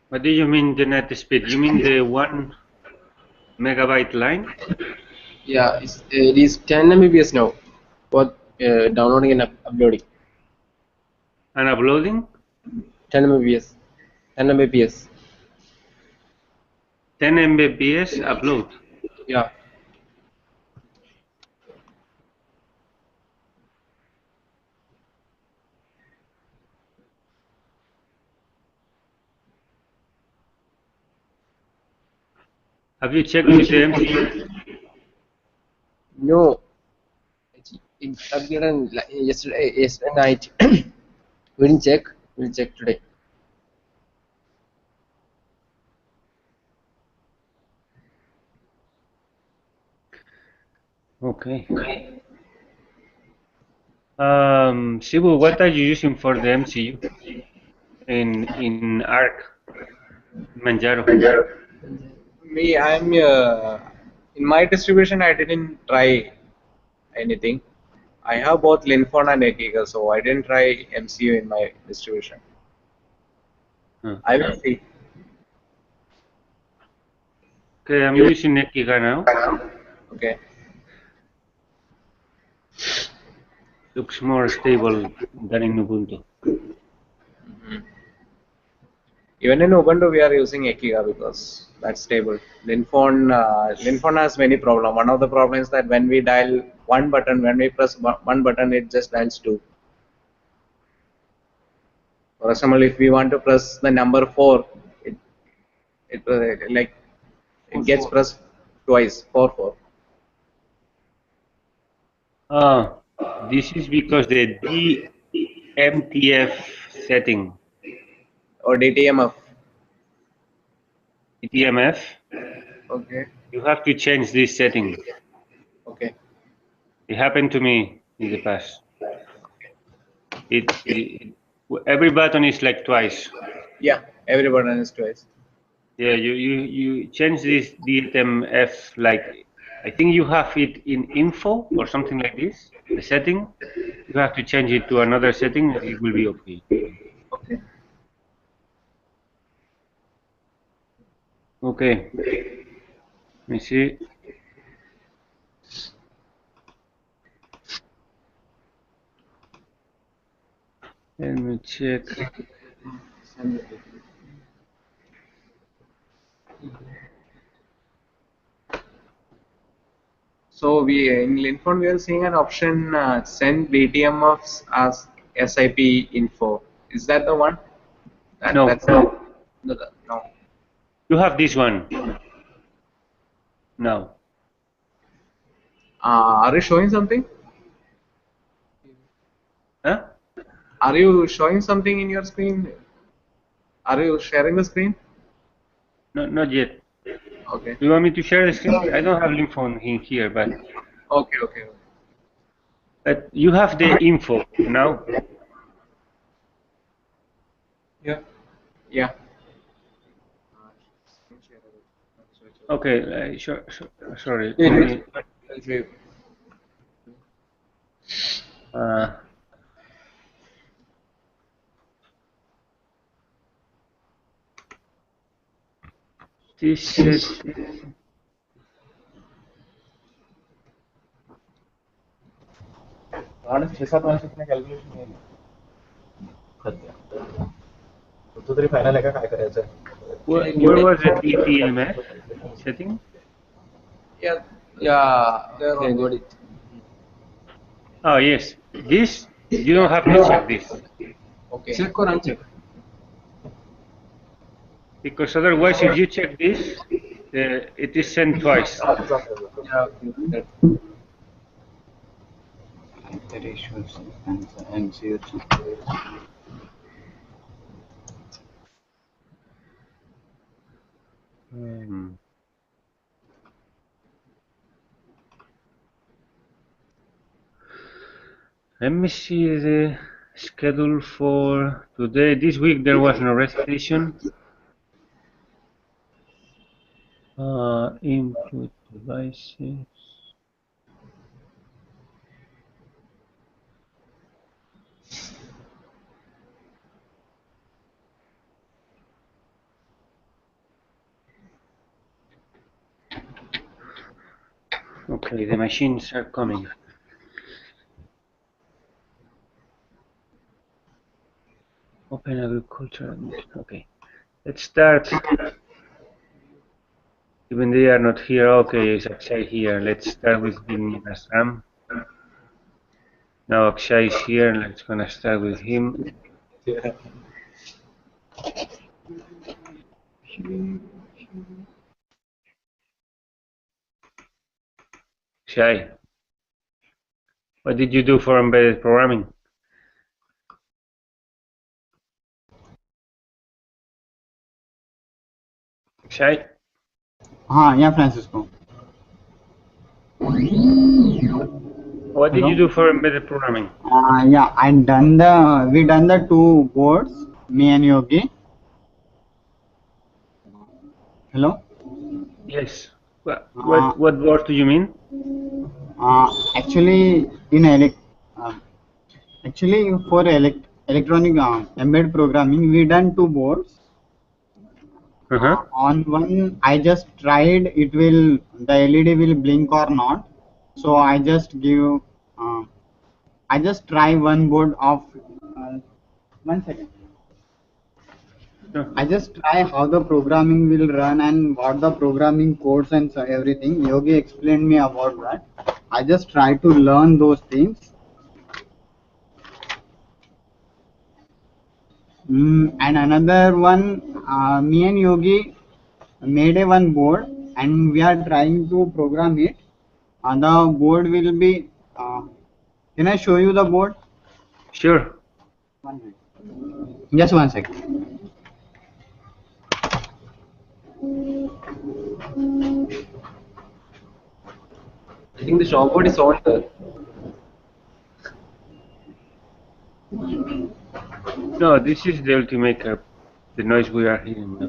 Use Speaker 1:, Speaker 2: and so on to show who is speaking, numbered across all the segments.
Speaker 1: What do you mean the net speed? You mean the 1 megabyte line?
Speaker 2: Yeah, it is 10 Mbps now. Both downloading and uploading.
Speaker 1: And uploading?
Speaker 2: 10 Mbps. 10 Mbps.
Speaker 1: 10 Mbps upload.
Speaker 2: Yeah.
Speaker 1: Have you checked with the MCU?
Speaker 2: No. It upgraded yesterday night. We didn't check. We'll check today.
Speaker 1: Okay. Sibu, what are you using for the MCU in ARC Manjaro?
Speaker 3: Me, I'm in my distribution. I didn't try anything. I have both Linfon and Ekiga, so I didn't try MCU in my distribution. I will see.
Speaker 1: Okay, I'm using Ekiga now.
Speaker 3: Okay.
Speaker 1: Looks more stable than in Ubuntu.
Speaker 3: Even in Ubuntu, we are using Ekiga because that's stable. Linfon has many problems. One of the problems is that when we dial one button, when we press one button, it just dials two. For example, if we want to press the number 4, it gets pressed twice. 4 4.
Speaker 1: This is because the DMTF setting,
Speaker 3: Or DTMF.
Speaker 1: DTMF,
Speaker 3: Okay.
Speaker 1: you have to change this setting.
Speaker 3: Okay.
Speaker 1: It happened to me in the past. Every button is like twice.
Speaker 3: Yeah, every button is twice.
Speaker 1: Yeah, you change this DTMF, like I think you have it in info or something like this. The setting, you have to change it to another setting. It will be okay.
Speaker 3: Okay.
Speaker 1: Okay. Let me see. Let me check.
Speaker 3: So we in Linfon we are seeing an option send BTMFs as SIP info. Is that the one?
Speaker 1: No,
Speaker 3: That's no. No.
Speaker 1: you have this one now.
Speaker 3: Are you showing something?
Speaker 1: Huh?
Speaker 3: Are you showing something in your screen? Are you sharing the screen?
Speaker 1: No, not yet.
Speaker 3: Okay.
Speaker 1: Do you want me to share the screen? I don't have Linfon in here, but
Speaker 3: Okay.
Speaker 1: you have the info now.
Speaker 3: Yeah. Yeah.
Speaker 1: Okay, sorry. Let me. This setting.
Speaker 4: आणि 6-7 वर्षात calculation नाही सध्या तो तरी final आहे का काय करायचं
Speaker 1: Where was the DTMF setting?
Speaker 3: Yeah.
Speaker 2: Okay, got it.
Speaker 1: Oh yes, this you don't have to check this
Speaker 3: Okay.
Speaker 2: Check or uncheck?
Speaker 1: because otherwise, if you check this, it is sent twice.
Speaker 2: Yeah, okay.
Speaker 4: That issues and MCU.
Speaker 1: Let me see the schedule for today. This week there was no recitation. Input devices. Okay, the machines are coming. Open agriculture. Okay, let's start. Even they are not here. Okay, it's Akshay here. Let's start with him as Ram. Now Akshay is here. Let's gonna start with him.
Speaker 3: Yeah.
Speaker 1: Akshay, what did you do for embedded programming? Akshay?
Speaker 5: Yeah, Francisco.
Speaker 1: What did
Speaker 5: Hello?
Speaker 1: you do for embedded programming?
Speaker 5: Yeah, we done the two boards, me and Yogi. Hello?
Speaker 1: Yes.
Speaker 5: Uh,
Speaker 1: What board do you mean?
Speaker 5: Actually, actually for electronic embedded programming, we done two boards.
Speaker 1: Uh-huh.
Speaker 5: On one, I just tried the LED will blink or not. So I just try one board of, 1 second.
Speaker 1: Sure.
Speaker 5: I just try how the programming will run and what the programming codes and so everything. Yogi explained me about that. I just try to learn those things. And another one, me and Yogi made a one board and we are trying to program it. The board will be. Can I show you the board?
Speaker 1: Sure.
Speaker 5: 1 minute. Just 1 second.
Speaker 2: I think the shopboard is on there.
Speaker 1: No, this is the Ultimaker, the noise we are hearing now.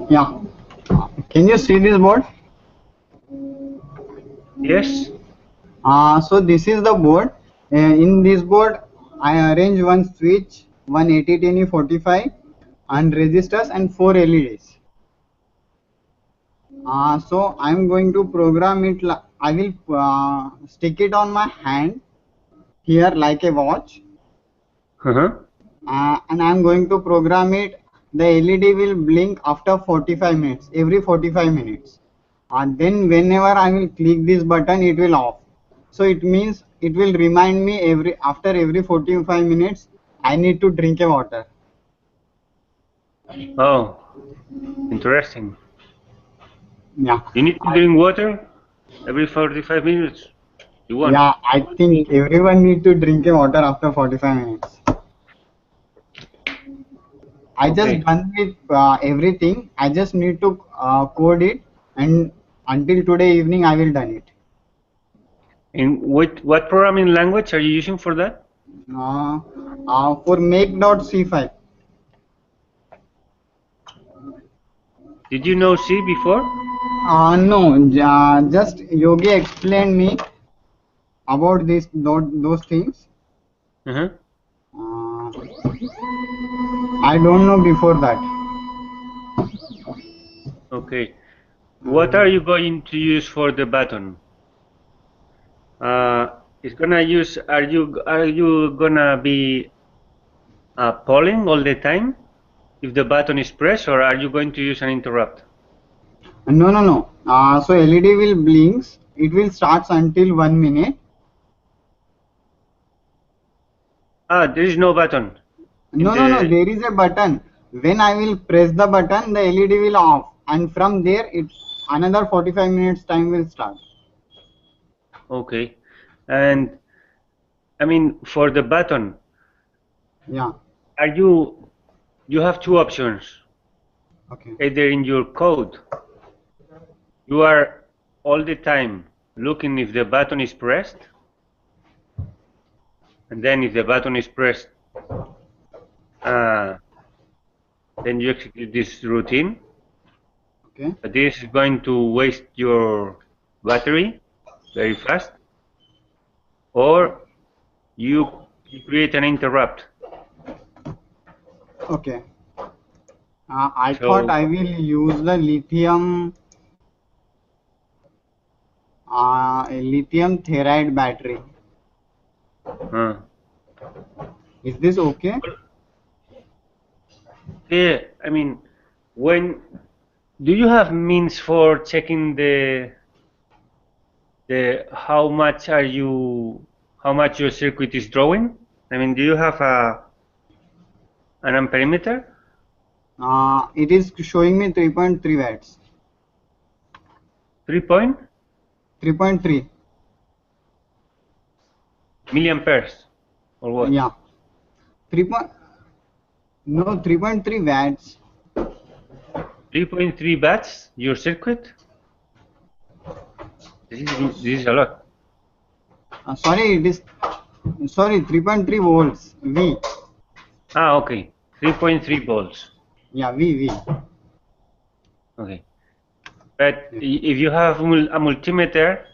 Speaker 5: Yeah. Can you see this board?
Speaker 1: Yes?
Speaker 5: So this is the board. In this board, I arrange one switch, one 8010E45, and resistors and 4 LEDs. So I'm going to program it. I will stick it on my hand here like a watch,
Speaker 1: Uh-huh.
Speaker 5: and I'm going to program it. The LED will blink after 45 minutes, every 45 minutes. And then whenever I will click this button, it will off. So it means it will remind me after every 45 minutes I need to drink a water.
Speaker 1: Oh, interesting.
Speaker 5: Yeah.
Speaker 1: You need to drink water every 45 minutes? You want?
Speaker 5: Yeah, I think everyone need to drink a water after 45 minutes. I
Speaker 1: Okay.
Speaker 5: just done with everything. I just need to code it, and until today evening I will done it.
Speaker 1: In what programming language are you using for that?
Speaker 5: For make.c file.
Speaker 1: Did you know C before?
Speaker 5: No, just Yogi explained me about those things.
Speaker 1: Uh-huh.
Speaker 5: I don't know before that.
Speaker 1: Okay. What are you going to use for the button? It's gonna use. Are you gonna be polling all the time if the button is pressed, or are you going to use an interrupt?
Speaker 5: No. So LED will blinks. It will start until 1 minute.
Speaker 1: There is no button.
Speaker 5: No. There is a button. When I will press the button, the LED will off, and from there, another 45 minutes time will start.
Speaker 1: Okay. And I mean, for the button,
Speaker 5: Yeah.
Speaker 1: You have two options.
Speaker 5: Okay.
Speaker 1: Either in your code, you are all the time looking if the button is pressed, and then if the button is pressed, then you execute this routine.
Speaker 5: Okay.
Speaker 1: But this is going to waste your battery very fast. Or you create an interrupt
Speaker 5: Okay. I thought
Speaker 1: So,
Speaker 5: I will use the lithium theride battery.
Speaker 1: uh,
Speaker 5: Is this okay?
Speaker 1: yeah, I mean, when do you have means for checking the how much your circuit is drawing? I mean, do you have an amperemeter?
Speaker 5: It is showing me 3.3 watts.
Speaker 1: 3 point
Speaker 5: 3.3.
Speaker 1: milliamperes or what?
Speaker 5: Yeah. 3 point, no, 3.3 watts.
Speaker 1: 3.3 watts your circuit? This is a lot.
Speaker 5: Sorry, it is, sorry, 3.3 volts. V.
Speaker 1: Ah, okay. 3.3 volts.
Speaker 5: Yeah, V.
Speaker 1: Okay. But if you have a multimeter,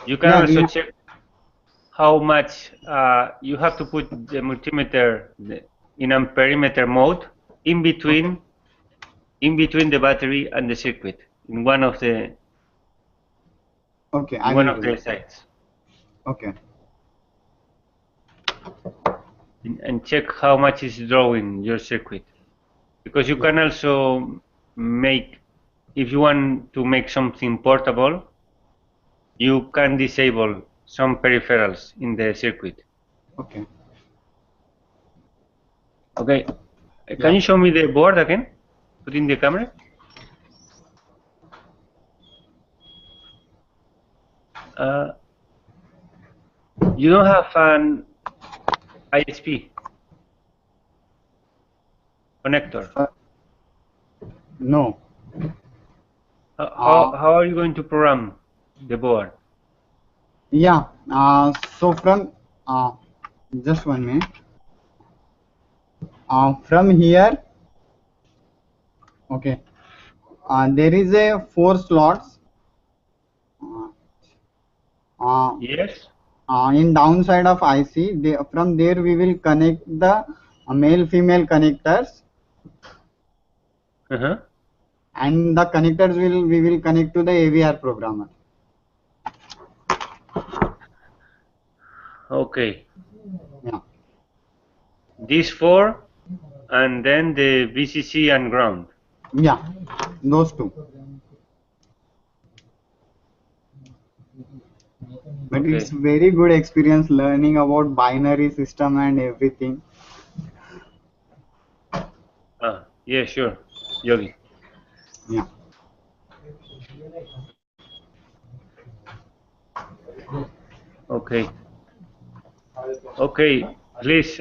Speaker 1: you can
Speaker 5: Yeah, we
Speaker 1: also
Speaker 5: have,
Speaker 1: check how much you have to put the multimeter in amperimeter mode in
Speaker 5: okay.
Speaker 1: between the battery and the circuit in one of
Speaker 5: Okay, I will do
Speaker 1: the
Speaker 5: that.
Speaker 1: sides,
Speaker 5: Okay.
Speaker 1: and check how much is drawing your circuit, because you
Speaker 5: Yeah.
Speaker 1: can also make, if you want to make something portable, you can disable some peripherals in the circuit.
Speaker 5: Okay.
Speaker 1: Okay, can
Speaker 5: Yeah.
Speaker 1: you show me the board again? Put in the camera. Uh, you don't have an ISP connector.
Speaker 5: Uh, no.
Speaker 1: How are you going to program the board?
Speaker 5: Yeah. So from just 1 minute. From here, okay. There is a 4 slots. Uh,
Speaker 1: Yes.
Speaker 5: in downside of IC, from there we will connect the male female connectors,
Speaker 1: Uh-huh.
Speaker 5: and the connectors we will connect to the AVR programmer.
Speaker 1: Okay.
Speaker 5: Yeah.
Speaker 1: These four, and then the VCC and ground.
Speaker 5: Yeah. Those two. But it's
Speaker 1: Okay.
Speaker 5: very good experience learning about binary system and everything.
Speaker 1: Yeah, sure, Yogi.
Speaker 5: Yeah.
Speaker 1: Okay. Okay. Please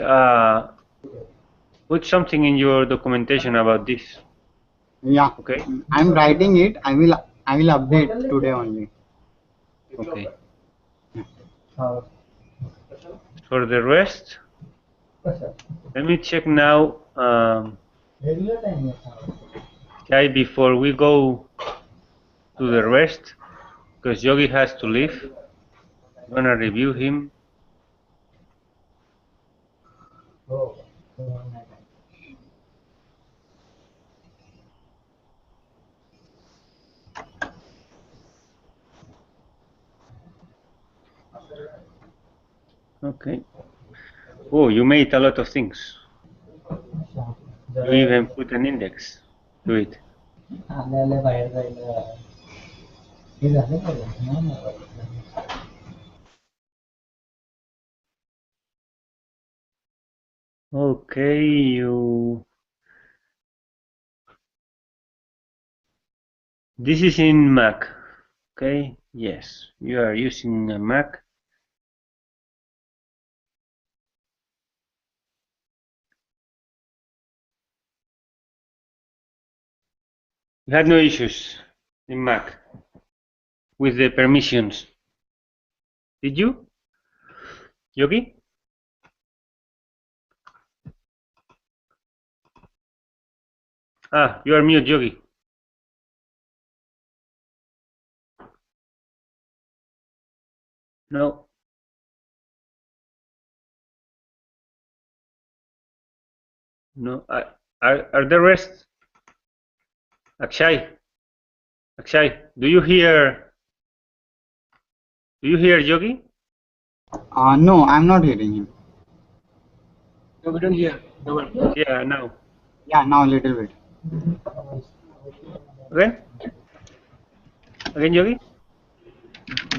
Speaker 1: put something in your documentation about this.
Speaker 5: Yeah.
Speaker 1: Okay.
Speaker 5: I'm writing it. I will update today only.
Speaker 1: Okay. For the rest, let me check now. Okay, before we go to the rest, because Yogi has to leave. I'm gonna review him. Okay. Oh, you made a lot of things. You even put an index to it. Okay, you. This is in Mac. Okay, yes, you are using a Mac. You had no issues in Mac with the permissions, did you, Yogi? Ah, you are mute, Yogi. No. No. Are the rest? Akshay. Akshay, do you hear? Do you hear Yogi?
Speaker 5: No, I'm not hearing him.
Speaker 2: No, we don't hear. No one.
Speaker 1: Yeah. Now.
Speaker 5: Yeah, now a little bit.
Speaker 1: Again. Again, Yogi.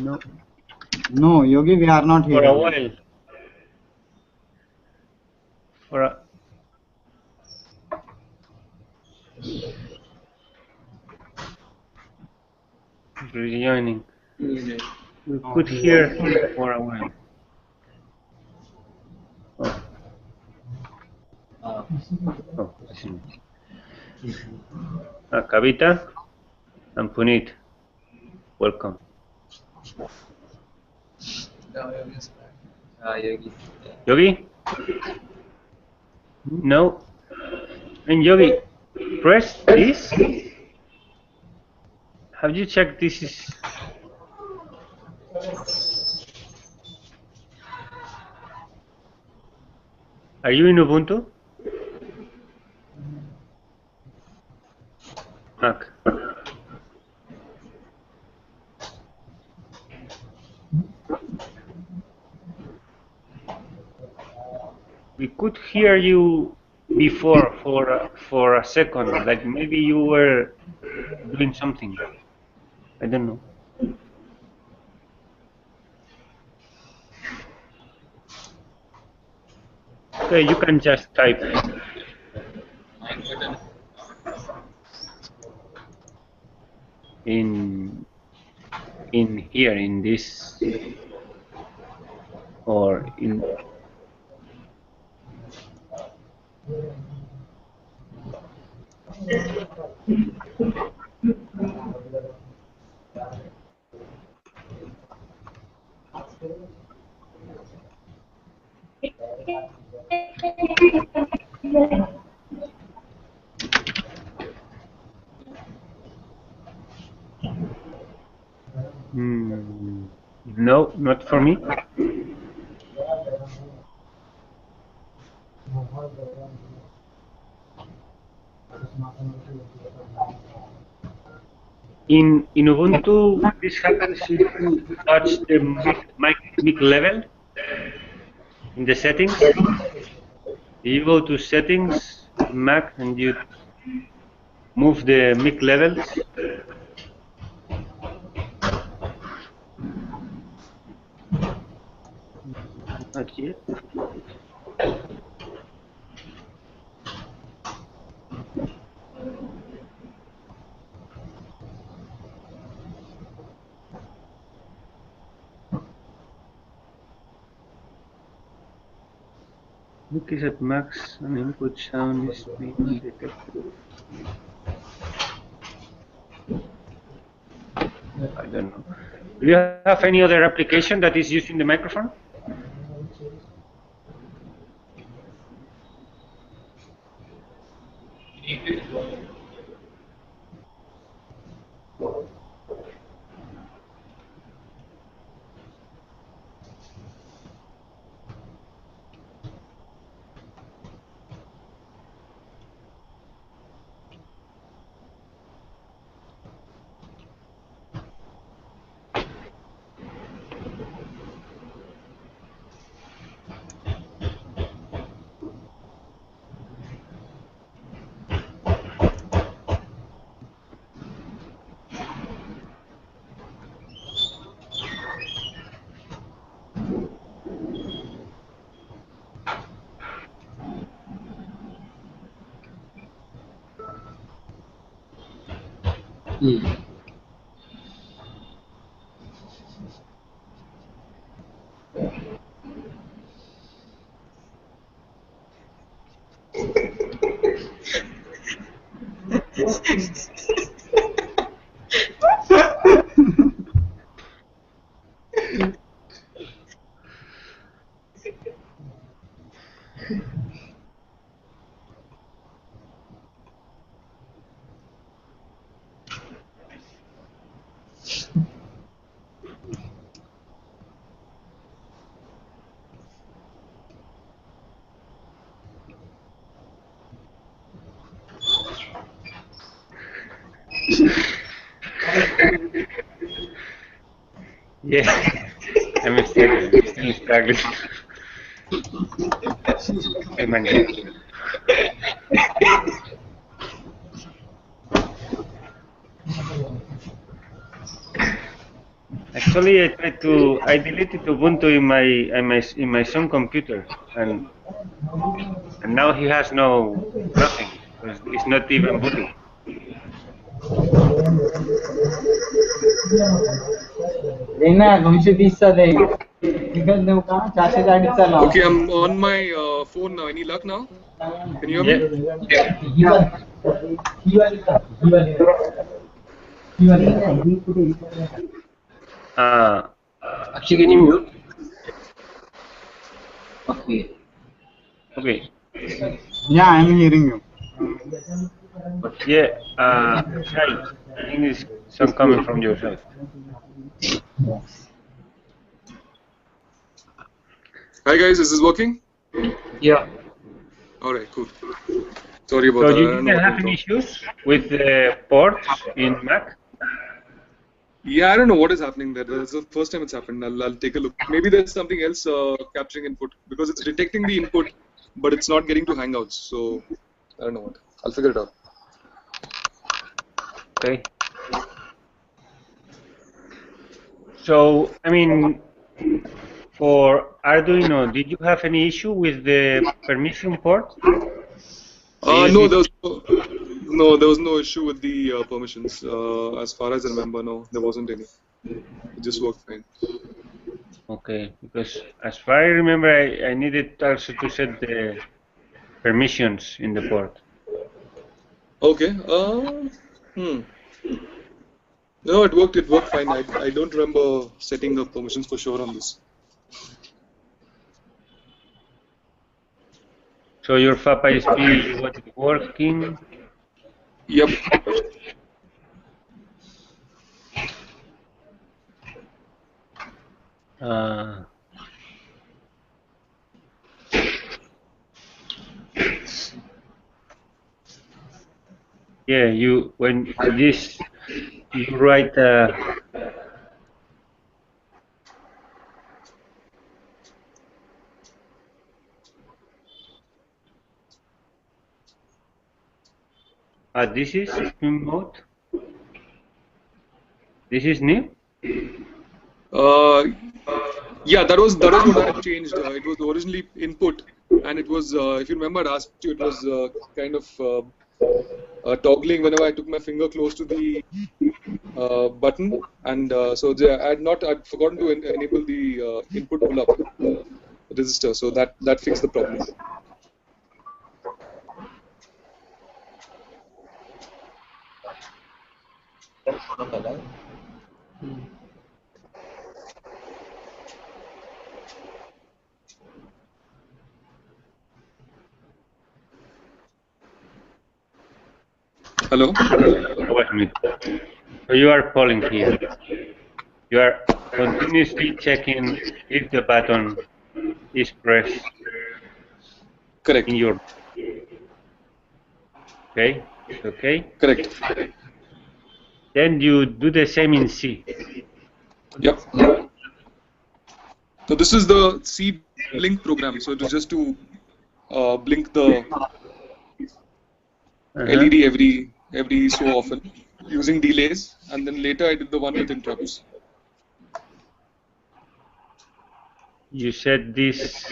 Speaker 1: No.
Speaker 5: No, Yogi, we are not
Speaker 1: For a
Speaker 5: hearing you.
Speaker 1: while. For a. Rejoining. We
Speaker 2: Oh,
Speaker 1: could hear him for a while. Oh. Oh. Listen. Kavita and Puneet. Welcome.
Speaker 2: no, Yogi's back. Yogi.
Speaker 1: Yogi? No. And Yogi, press this. Have you checked this is? Are you in Ubuntu? Mac. We could hear you before for a second, like maybe you were doing something. I don't know. Okay, you can just type in here in this or in. No, not for me. In Ubuntu, this happens if you touch the mic level in the settings. You go to settings in Mac and you move the mic levels. Not yet. Mic is at max and input sound is being detected. I don't know. Do you have any other application that is using the microphone? Yeah, I'm still struggling. Hey, man. Actually, I deleted Ubuntu in my son computer, and now he has nothing. It's not even booting.
Speaker 5: देना 230चा दे तिकट देऊ का 440चा लाव
Speaker 6: Okay, I'm on my phone now. Any luck now? Can you hear me?
Speaker 2: Actually, can you mute? Okay.
Speaker 1: Okay.
Speaker 5: Yeah, I am hearing you.
Speaker 1: Yeah. Right. I think it's some coming from your side.
Speaker 6: Hi guys, is this working?
Speaker 2: Yeah.
Speaker 6: All right, cool. Sorry about
Speaker 1: So
Speaker 6: that.
Speaker 1: you
Speaker 6: I don't know
Speaker 1: didn't
Speaker 6: what
Speaker 1: have any
Speaker 6: went wrong.
Speaker 1: issues with the ports in Mac?
Speaker 6: Yeah, I don't know what is happening there. That's the first time it's happened. I'll take a look. Maybe there's something else capturing input because it's detecting the input, but it's not getting to Hangouts. So I don't know what. I'll figure it out.
Speaker 1: Okay. So, I mean, for Arduino, did you have any issue with the permission port?
Speaker 6: No, there was no issue with the permissions. As far as I remember, no, there wasn't any. It just worked fine.
Speaker 1: Okay, because as far as I remember, I needed also to set the permissions in the port.
Speaker 6: Okay. No, it worked. It worked fine. I don't remember setting the permissions for sure on this.
Speaker 1: So your FabAcademy was working.
Speaker 6: Yep.
Speaker 1: Yeah, when this you write this is spin mode. This is new.
Speaker 6: Yeah, that was what I changed. It was originally input, and it was if you remember, I asked you, it was kind of toggling whenever I took my finger close to the button, and so I'd forgotten to enable the input pull-up resistor, so that fixed the problem. Hello?
Speaker 1: Wait a minute. So you are polling here. You are continuously checking if the button is pressed.
Speaker 6: Correct.
Speaker 1: In your. Okay. Okay.
Speaker 6: Correct.
Speaker 1: Then you do the same in C.
Speaker 6: Yep. So this is the C blink program. So it is just to blink the LED every so often using delays, and then later I did the one with interrupts.
Speaker 1: You set this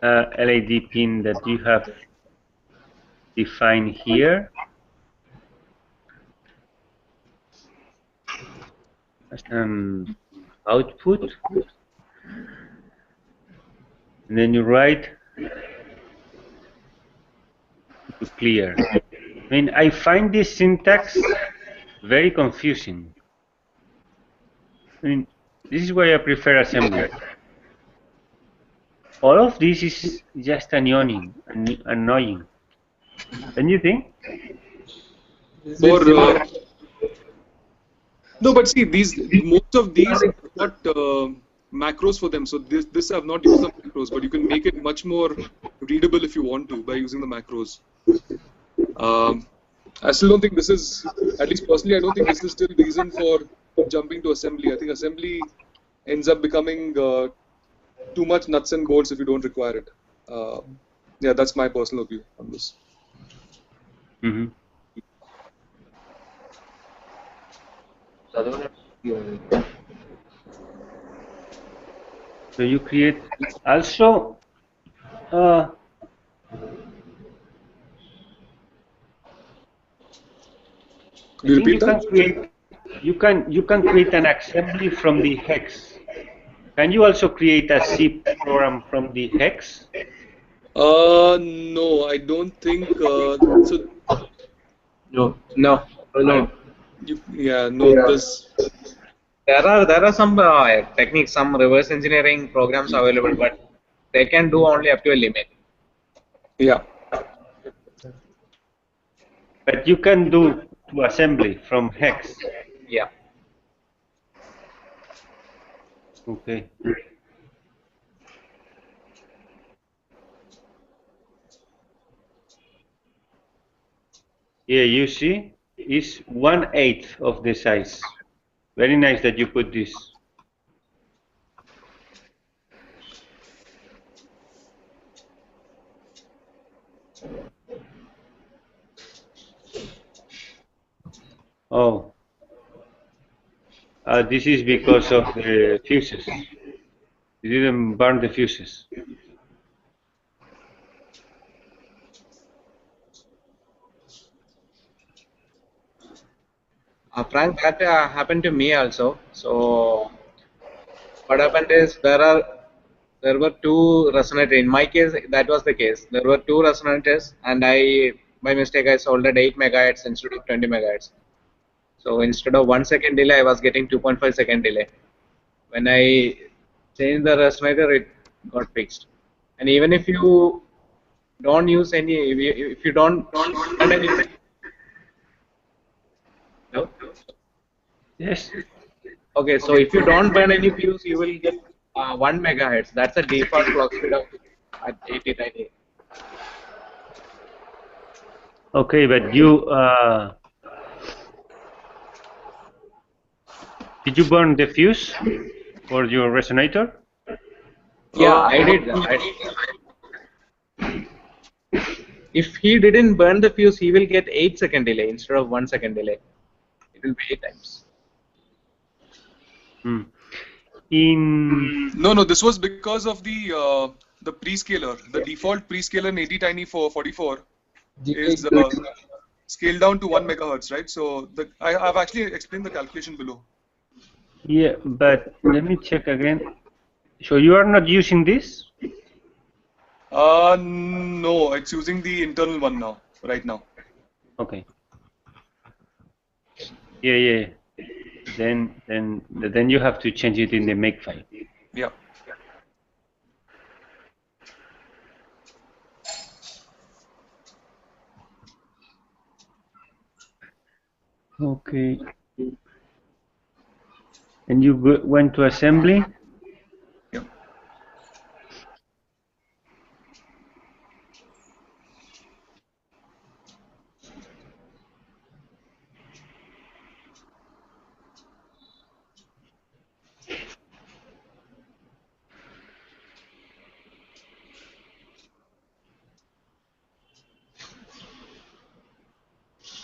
Speaker 1: LED pin that you have defined here as an output, and then you write to clear. I mean, I find this syntax very confusing. I mean, this is why I prefer assembly. All of this is just annoying. Don't you think?
Speaker 6: No, but see, most of these are not macros for them. So this I've not used the macros, but you can make it much more readable if you want to by using the macros. I still don't think this is, at least personally, I don't think this is still reason for jumping to assembly. I think assembly ends up becoming too much nuts and bolts if you don't require it. Yeah, that's my personal view on this.
Speaker 1: Mm-hmm. So you create also.
Speaker 6: Could
Speaker 1: I
Speaker 6: you
Speaker 1: think
Speaker 6: repeat that?
Speaker 1: you can create an assembly from the hex. Can you also create a zip program from the hex?
Speaker 6: No, I don't think so.
Speaker 3: No, no, no.
Speaker 6: Yeah, no, this.
Speaker 3: There are some techniques, some reverse engineering programs available, but they can do only up to a limit.
Speaker 6: Yeah.
Speaker 1: But you can do to assembly from hex.
Speaker 3: Yeah.
Speaker 1: Okay. Yeah, you see, it's 1/8 of the size. Very nice that you put this. Oh, this is because of the fuses. You didn't burn the fuses.
Speaker 3: Frank, that happened to me also. So what happened is there were two resonators. In my case, that was the case. There were two resonators, and I by mistake I soldered 8 megahertz instead of 20 megahertz. So instead of 1 second delay, I was getting 2.5 second delay. When I changed the resonator, it got fixed. And even if you don't use any, if you don't add any, no?
Speaker 1: Yes.
Speaker 3: Okay, so if you don't burn any fuse, you will get 1 megahertz. That's a default clock speed of at 8090.
Speaker 1: Okay, but you did you burn the fuse for your resonator?
Speaker 3: Yeah, I did. If he didn't burn the fuse, he will get 8 second delay instead of 1 second delay. It will be 8 times.
Speaker 1: Hmm. In
Speaker 6: No, this was because of the prescaler. The default prescaler in 80 tiny for 44 is scaled down to 1 megahertz, right? So I've actually explained the calculation below.
Speaker 1: yeah, but let me check again. So you are not using this?
Speaker 6: No, it's using the internal one now, right now.
Speaker 1: Okay. Yeah. Then you have to change it in the make file.
Speaker 6: Yeah.
Speaker 1: Okay. And you went to assembly?
Speaker 6: Yeah.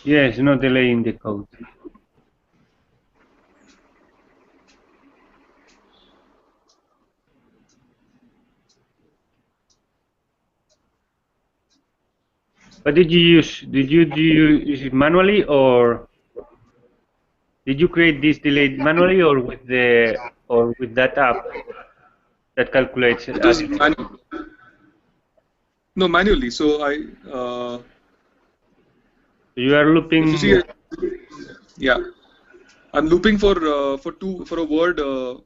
Speaker 1: Yes, no delay in the code. What did you use? Did you use it manually, or did you create this delay manually, or with that app that calculates
Speaker 6: It was
Speaker 1: it?
Speaker 6: manually. So
Speaker 1: You are
Speaker 6: if you
Speaker 1: looping.
Speaker 6: see, yeah, I'm looping for a word to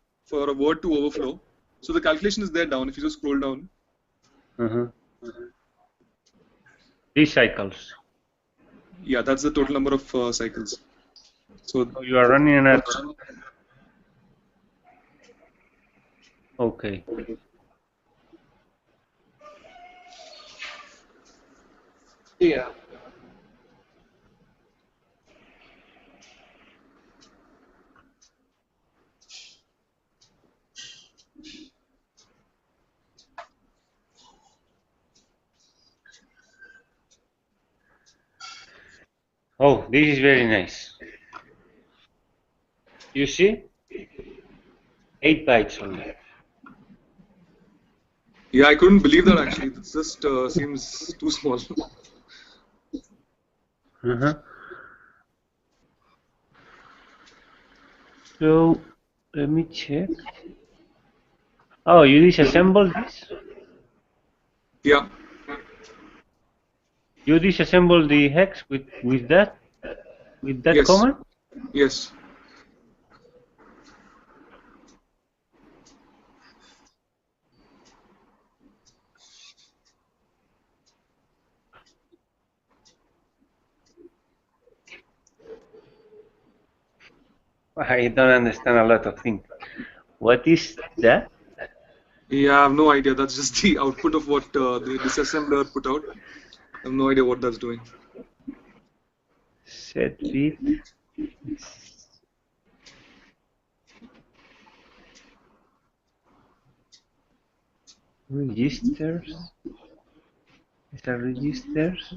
Speaker 6: overflow. So the calculation is there down. If you just scroll down.
Speaker 1: These cycles.
Speaker 6: Yeah, that's the total number of cycles. So
Speaker 1: You are running an. Okay.
Speaker 3: Yeah.
Speaker 1: Oh, this is very nice. You see? 8 bytes only.
Speaker 6: Yeah, I couldn't believe that actually. It just seems too small.
Speaker 1: So let me check. Oh, you disassembled this?
Speaker 6: Yeah.
Speaker 1: You disassembled the hex with that
Speaker 6: Yes.
Speaker 1: command?
Speaker 6: Yes.
Speaker 1: I don't understand a lot of things. What is that?
Speaker 6: Yeah, I have no idea. That's just the output of what the disassembler put out. I have no idea what that's doing.
Speaker 1: Set bit. Registers. Is that registers?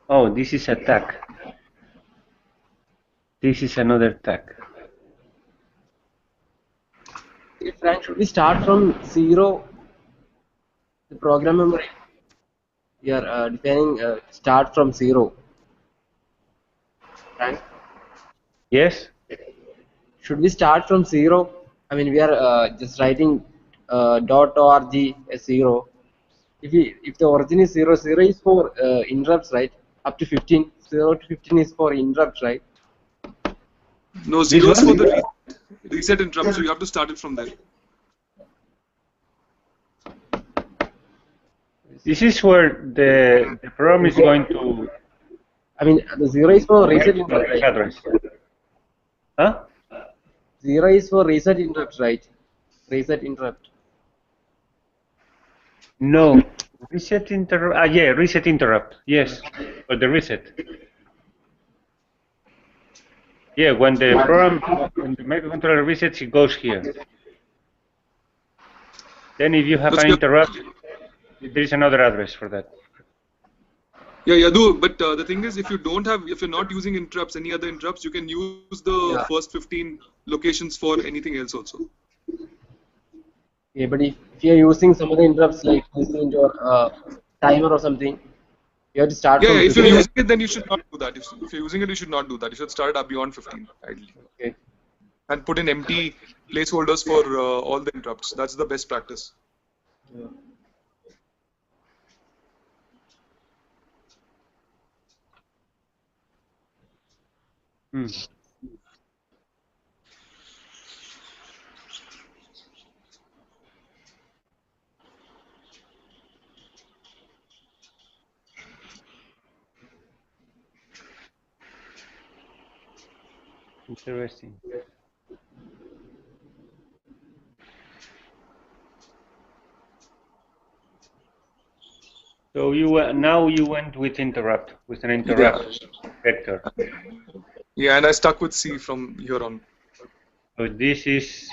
Speaker 1: Oh, this is a tag. This is another tag.
Speaker 2: Hey, Frank, should we start from 0? The program memory. We are defining start from 0. Frank,
Speaker 1: Yes?
Speaker 2: should we start from 0? I mean, we are just writing .org as 0. If the origin is 0, 0 is for interrupts, right? Up to 15. 0 to 15 is for interrupts, right?
Speaker 6: No,
Speaker 1: This
Speaker 6: 0 is for
Speaker 1: one?
Speaker 6: the reset interrupt, so you have to start it from there.
Speaker 1: This is where the program is going to
Speaker 2: I mean, the 0 is for reset
Speaker 1: the
Speaker 2: interrupt, right?
Speaker 1: address. Huh?
Speaker 2: 0 is for reset interrupt, right? Reset interrupt.
Speaker 1: No. Reset interrupt. Ah, yeah, reset interrupt. Yes, for the reset. Yeah, when the microcontroller resets, it goes here. Then if you have an interrupt, there is another address for that.
Speaker 6: Yeah, Yadu, but the thing is, if you're not using interrupts, any other interrupts, you can use the first 15 locations for anything else also.
Speaker 2: Yeah, but if you're using some of the interrupts like listening or timer or something, you have to start from
Speaker 6: If you're
Speaker 2: 15.
Speaker 6: using it, then you should not do that. If you're using it, you should not do that. You should start it up beyond 15, ideally.
Speaker 2: Okay.
Speaker 6: And put in empty placeholders for all the interrupts. That's the best practice.
Speaker 2: Yeah.
Speaker 1: Hmm. Interesting. So now you went with interrupt, with an interrupt vector.
Speaker 6: Yeah, and I stuck with C from here on.
Speaker 1: So this is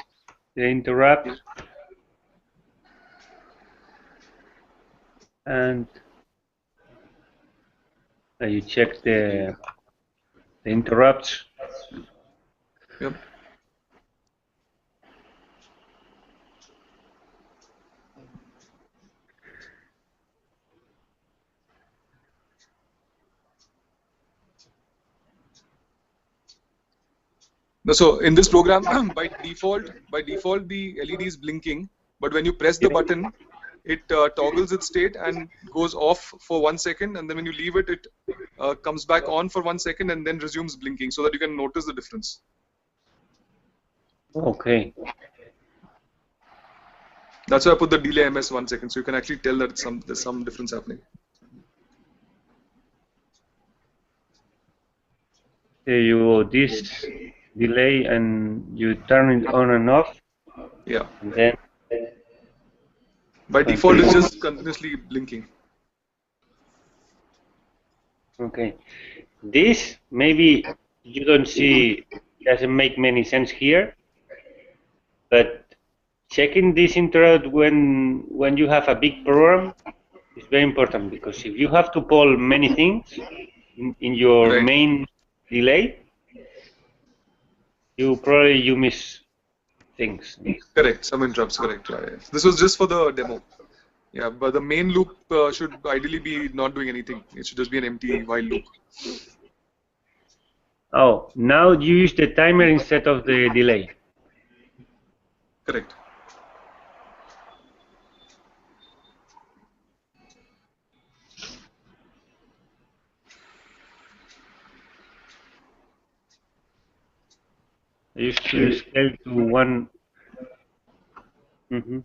Speaker 1: the interrupt, and you check the interrupts.
Speaker 6: Yep. No, so in this program, by default, the LED is blinking, but when you press the button, it toggles its state and goes off for 1 second, and then when you leave it, it comes back on for 1 second and then resumes blinking, so that you can notice the difference.
Speaker 1: Okay.
Speaker 6: That's why I put the delay MS 1 second, so you can actually tell that there's some difference happening.
Speaker 1: You this delay and you turn it on and off.
Speaker 6: Yeah.
Speaker 1: And then
Speaker 6: by default, it's just continuously blinking.
Speaker 1: Okay. This maybe you don't see, doesn't make many sense here, but checking this interrupt when you have a big program It's very important because if you have to poll many things in your
Speaker 6: Right.
Speaker 1: main delay, you miss things.
Speaker 6: Correct. Some interrupts. Correct. Yeah, yeah. This was just for the demo. Yeah, but the main loop should ideally be not doing anything. It should just be an empty while loop.
Speaker 1: Oh, now you use the timer instead of the delay.
Speaker 6: Correct.
Speaker 1: I used to scale to one. Mhm.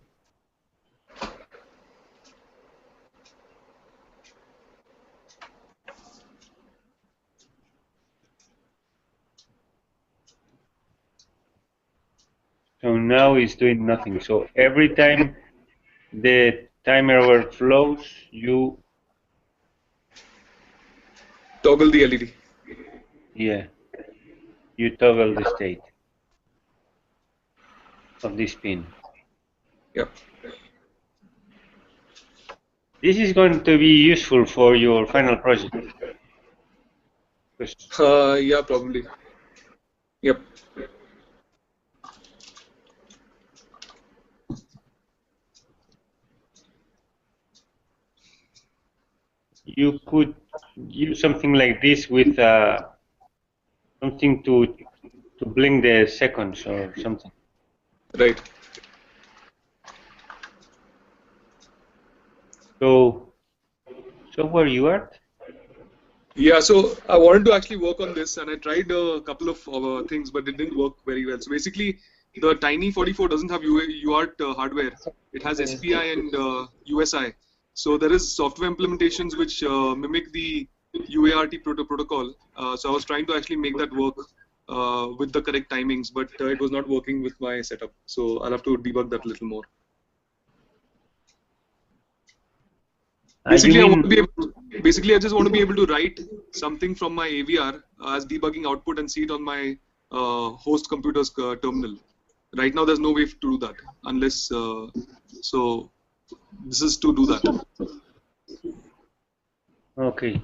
Speaker 1: So now it's doing nothing. So every time the timer overflows, you
Speaker 6: Toggle the LED.
Speaker 1: you toggle the state of this pin.
Speaker 6: Yep.
Speaker 1: This is going to be useful for your final project.
Speaker 6: Yeah, probably. Yep.
Speaker 1: You could use something like this with something to blink the seconds or something.
Speaker 6: Right.
Speaker 1: So where you are?
Speaker 6: Yeah, so I wanted to actually work on this, and I tried a couple of things, but it didn't work very well. So basically, the Tiny 44 doesn't have UART hardware. It has SPI and USI. So there is software implementations which mimic the UART protocol. So I was trying to actually make that work with the correct timings, but it was not working with my setup. So I'll have to debug that a little more. Basically, I just want to be able to write something from my AVR as debugging output and see it on my host computer's terminal. Right now, there's no way to do that unless. So this is to do that.
Speaker 1: Okay.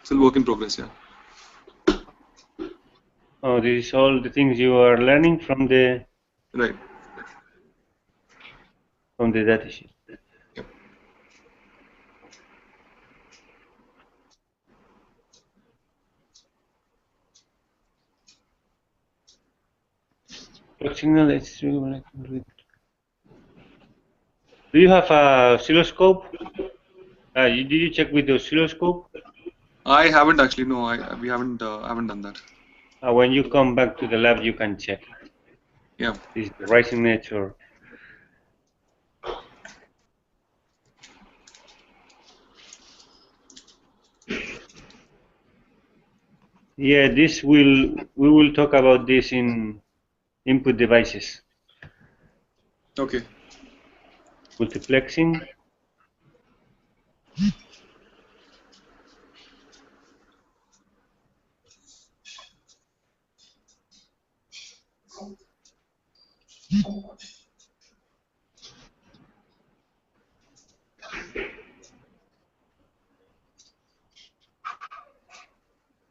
Speaker 6: Still work in progress, yeah.
Speaker 1: Oh, this is all the things you are learning from the
Speaker 6: Right.
Speaker 1: datasheet.
Speaker 6: Yep.
Speaker 1: Clock signal is. Do you have a oscilloscope? Did you check with the oscilloscope?
Speaker 6: I haven't actually. No, we haven't done that.
Speaker 1: When you come back to the lab, you can check.
Speaker 6: Yeah.
Speaker 1: This is the rising edge or. Yeah, we will talk about this in input devices.
Speaker 6: Okay.
Speaker 1: Multiplexing.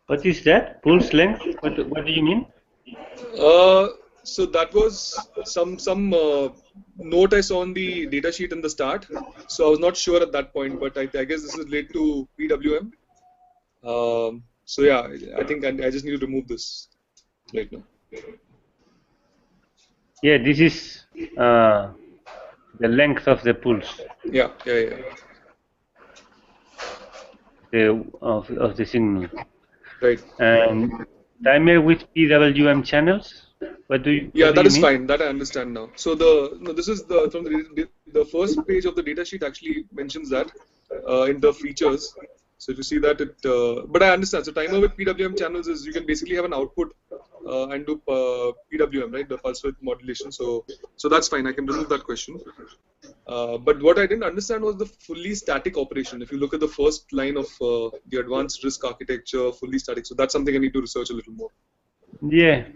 Speaker 1: What is that? Pulse length? What do you mean?
Speaker 6: So that was some note I saw on the datasheet in the start. So I was not sure at that point, but I guess this is related to PWM. So yeah, I think I just need to remove this right now.
Speaker 1: Yeah, this is the length of the pulse.
Speaker 6: Yeah.
Speaker 1: Of the signal.
Speaker 6: Right.
Speaker 1: And timer with PWM channels. What do you?
Speaker 6: Yeah,
Speaker 1: what do
Speaker 6: that
Speaker 1: you
Speaker 6: is
Speaker 1: mean?
Speaker 6: fine. That I understand now. So this is from the first page of the datasheet actually mentions that in the features. So you see that it, but I understand. So timer with PWM channels is you can basically have an output and do PWM, right? The pulse width modulation. So that's fine. I can remove that question. But what I didn't understand was the fully static operation. If you look at the first line of the advanced risk architecture, fully static. So that's something I need to research a little more.
Speaker 1: Yeah,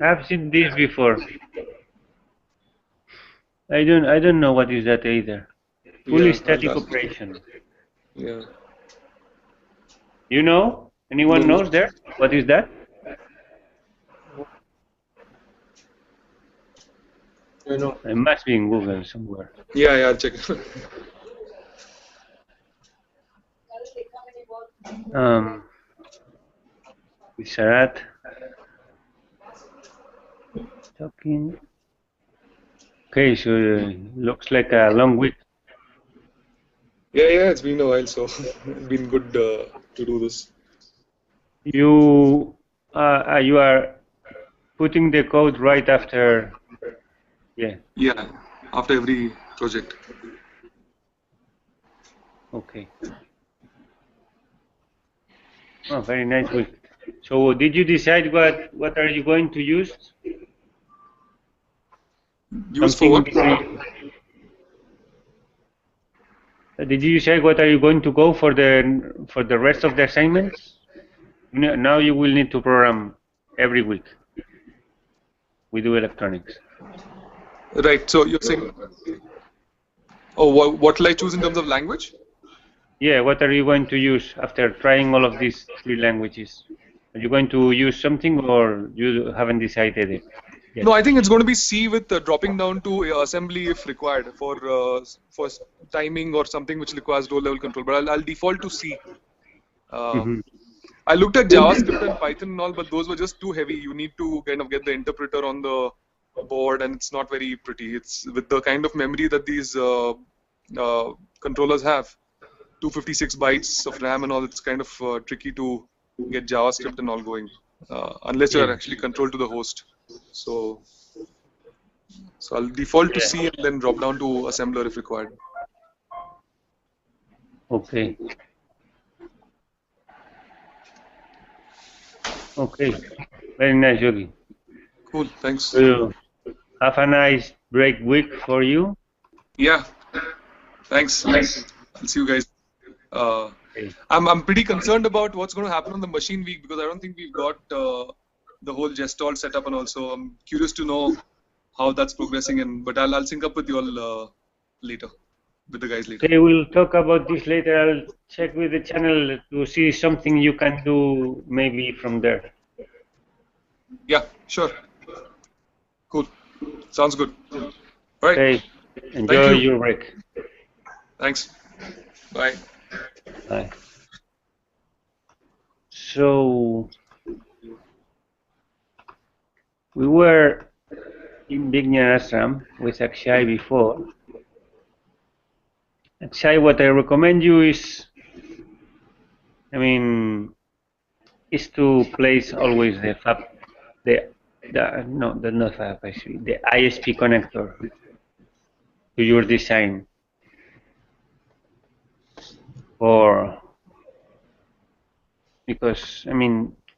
Speaker 1: I've seen this before. I don't know what is that either. Fully
Speaker 6: Yeah,
Speaker 1: static operation.
Speaker 6: yeah.
Speaker 1: You know? Anyone
Speaker 6: No.
Speaker 1: knows there? What is that?
Speaker 2: You know.
Speaker 1: It must be in Google somewhere.
Speaker 6: Yeah, yeah, I'll check.
Speaker 1: Sarat talking. Okay, so looks like a long week.
Speaker 6: Yeah, it's been a while, so it's been good to do this.
Speaker 1: You are putting the code right after. Yeah.
Speaker 6: Yeah, after every project.
Speaker 1: Okay. Oh, very nice week. So, did you decide what are you going to use?
Speaker 6: Use for what?
Speaker 1: Did you decide what are you going to go for the rest of the assignments? Now you will need to program every week. We do electronics.
Speaker 6: Right. So you're saying, oh, what will I choose in terms of language?
Speaker 1: Yeah. What are you going to use after trying all of these 3 languages? Are you going to use something, or you haven't decided it yet?
Speaker 6: No, I think it's going to be C with dropping down to assembly if required for timing or something which requires row level control. But I'll default to C. I looked at JavaScript and Python and all, but those were just too heavy. You need to kind of get the interpreter on the board, and it's not very pretty. It's with the kind of memory that these controllers have, 256 bytes of RAM and all. It's kind of tricky to get JavaScript and all going, unless you're actually controlled to the host. So I'll default to C and then drop down to assembler if required.
Speaker 1: Okay. Okay. Very nice, Yogi.
Speaker 6: Cool. Thanks.
Speaker 1: So, have a nice break week for you.
Speaker 6: Yeah. Thanks. I'll see you guys. I'm pretty concerned about what's going to happen on the machine week because I don't think we've got the whole Gestalt set up, and also I'm curious to know how that's progressing. But I'll sync up with you all later, with the guys later.
Speaker 1: Okay, we'll talk about this later. I'll check with the channel to see something you can do maybe from there.
Speaker 6: Yeah, sure. Cool. Sounds good. All right.
Speaker 1: Okay. Enjoy your break.
Speaker 6: Thanks. Bye.
Speaker 1: Bye. So we were in Vignan Ashram with Akshay before. Akshay, what I recommend you is, is to place always the ISP connector to your design. Because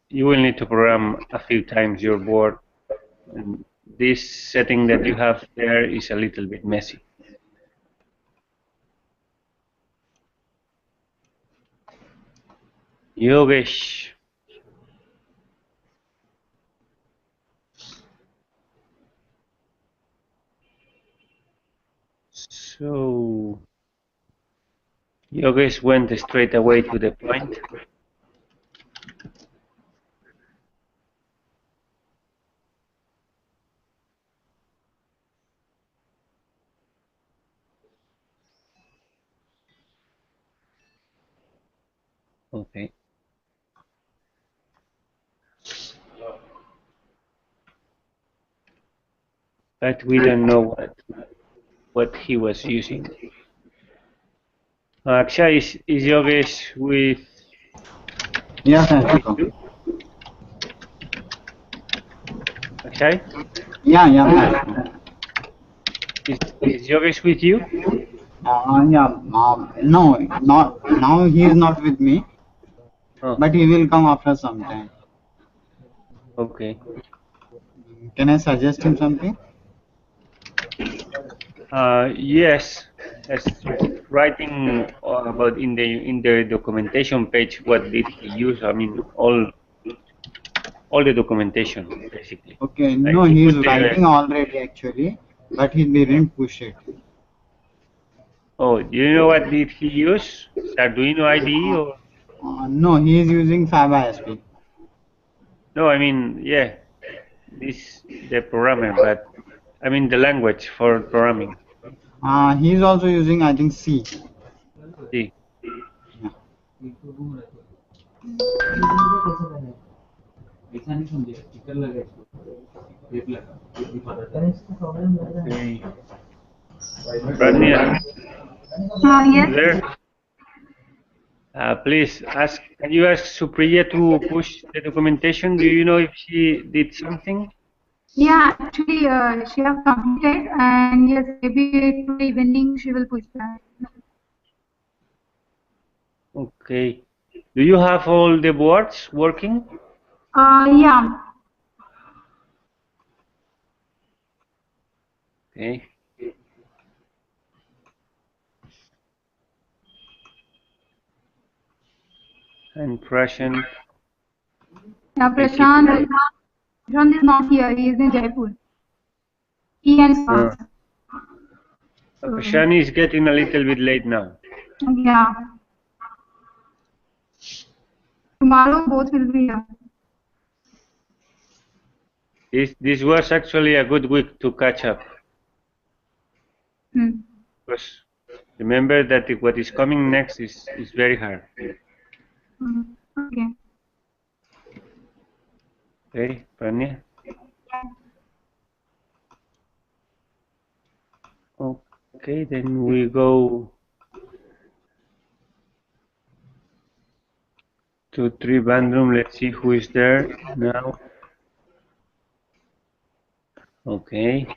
Speaker 1: you will need to program a few times your board, and this setting that you have there is a little bit messy. Yogesh. So Yogesh went straight away to the point. Okay. But we don't know what he was using. Akshay, is Yogesh with?
Speaker 5: Yes,
Speaker 1: you? Akshay?
Speaker 5: Yeah.
Speaker 1: Is Yogesh with you?
Speaker 5: No, not now. He is not with me, but he will come after some time.
Speaker 1: Okay.
Speaker 5: Can I suggest him something?
Speaker 1: Yes. As writing about in the documentation page, what did he use? All the documentation basically.
Speaker 5: Okay, no, he is writing already actually, but he didn't push it.
Speaker 1: Oh, do you know what did he use? Is Arduino IDE
Speaker 5: Uh,
Speaker 1: or
Speaker 5: no, he is using FabASP.
Speaker 1: no? I mean, yeah, this the programmer, but I mean the language for programming.
Speaker 5: He is also using, I think, C.
Speaker 1: See,
Speaker 5: Yeah.
Speaker 1: okay. Pradnya, you
Speaker 7: Yes.
Speaker 1: there? Please ask. Can you ask Supriya to push the documentation? Do you know if she did something?
Speaker 7: Yeah, actually, she have completed, and yes, maybe today evening she will push that.
Speaker 1: Okay. Do you have all the boards working?
Speaker 7: Yeah.
Speaker 1: Okay. And Prashant.
Speaker 7: Yeah,
Speaker 1: I keep.
Speaker 7: Prashant is not here. He is in Jaipur. He and
Speaker 1: Uh,
Speaker 7: Swaz. So,
Speaker 1: Prashant is getting a little bit late now.
Speaker 7: yeah. Tomorrow both will be here.
Speaker 1: This was actually a good week to catch up.
Speaker 7: Hmm.
Speaker 1: Because remember that what is coming next is very hard.
Speaker 7: Hmm. Okay.
Speaker 1: Okay, Pranya? Okay, then we go to 3 bandroom. Let's see who is there now. Okay.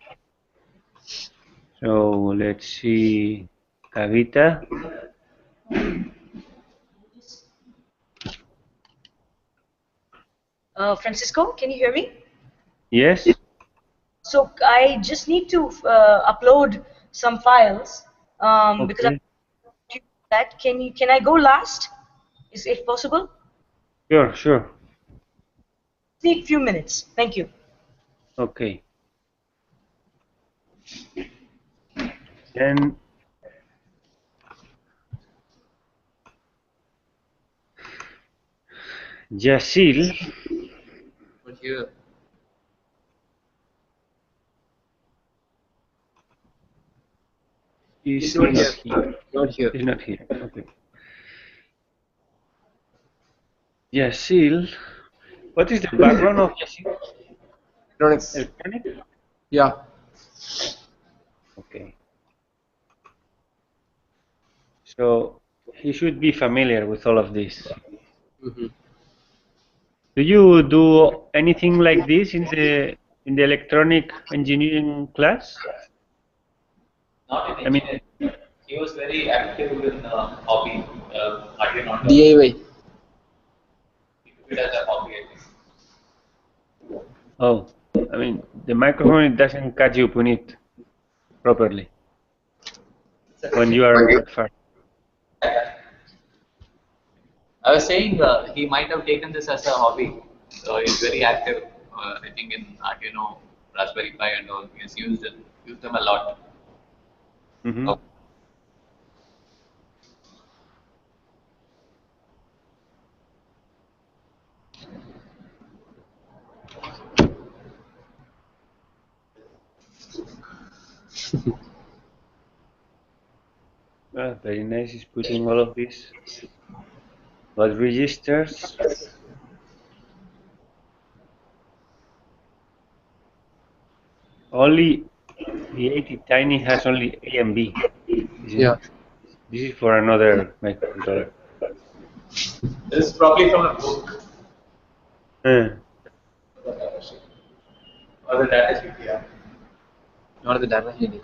Speaker 1: So let's see Kavita.
Speaker 8: Francisco, can you hear me?
Speaker 1: Yes?
Speaker 8: So I just need to upload some files because
Speaker 1: Okay.
Speaker 8: that can I go last? Is if possible?
Speaker 1: Sure, sure.
Speaker 8: Need few minutes. Thank you.
Speaker 1: Okay. Then Jasil
Speaker 2: But here,
Speaker 1: is
Speaker 2: not
Speaker 1: not
Speaker 2: here.
Speaker 1: here.
Speaker 2: Not here.
Speaker 1: Is not here. Okay. Jasil. What is the background of Jasil?
Speaker 2: Electronics.
Speaker 1: Electronic?
Speaker 2: Yeah.
Speaker 1: Okay. So he should be familiar with all of this.
Speaker 2: Mm-hmm.
Speaker 1: Do you do anything like this in the electronic engineering class?
Speaker 4: Not in
Speaker 1: I mean,
Speaker 4: engineering. He was very active in hobby, Artian auto.
Speaker 2: DIY.
Speaker 4: He took it as a hobby, I think.
Speaker 1: oh, I mean, the microphone it doesn't catch you on it properly when you are that far.
Speaker 4: I was saying he might have taken this as a hobby. So he's very active, I think, in Arduino, Raspberry Pi, and all. He has used them a lot.
Speaker 1: Mm-hmm. Very nice. He's putting all of this. What registers? Only the 80 Tiny has only A and B, isn't
Speaker 2: Yeah.
Speaker 1: it? This is for another microcontroller.
Speaker 4: This is probably from a book
Speaker 1: Uh,
Speaker 4: or the data sheet, yeah.
Speaker 2: Not the data sheet.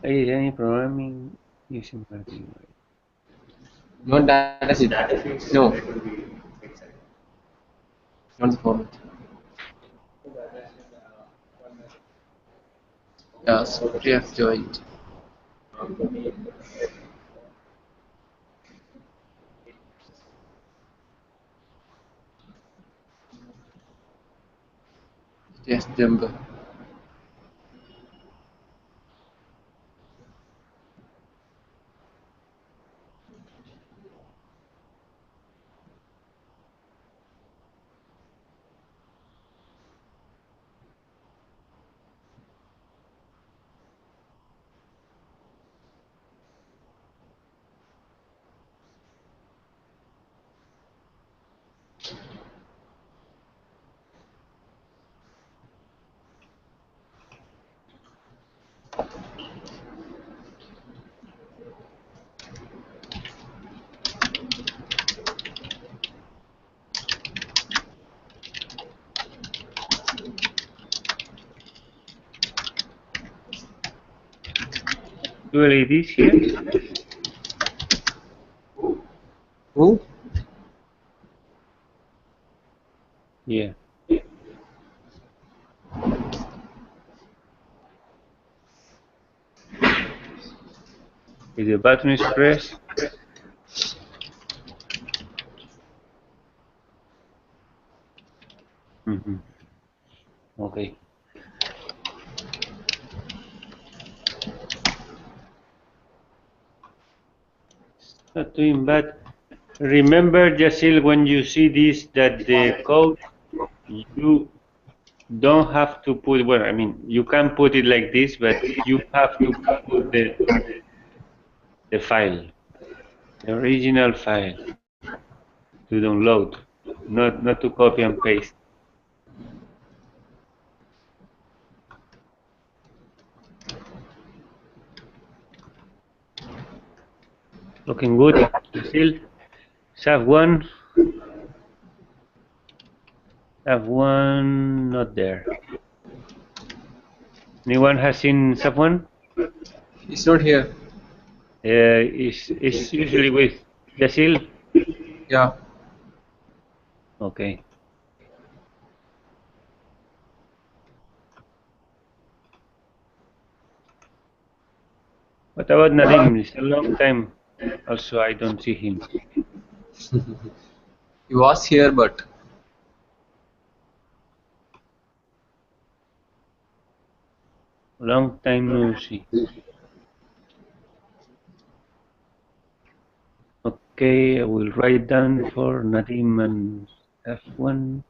Speaker 1: is any programming using Arduino?
Speaker 2: Not data sheet.
Speaker 4: Data sheets,
Speaker 2: No,
Speaker 4: it will be fixed.
Speaker 2: not the format. Yeah, so we have joined. Yes, Jumbo.
Speaker 1: two LEDs here.
Speaker 2: Who?
Speaker 1: Yeah. If the button is pressed, okay. Not doing bad. Remember, Jasil, when you see this, that the code, you don't have to put, well, I mean, you can put it like this, but you have to put the file, the original file to download, not to copy and paste. Looking good, Jasil. Have one not there. Anyone has seen someone?
Speaker 2: He's not here.
Speaker 1: Is usually with Jasil.
Speaker 2: Yeah.
Speaker 1: Okay. What about Nadim? It's a long time. Also, I don't see him.
Speaker 2: He was here, but
Speaker 1: Long time no see. Okay, I will write down for Nadim and F1.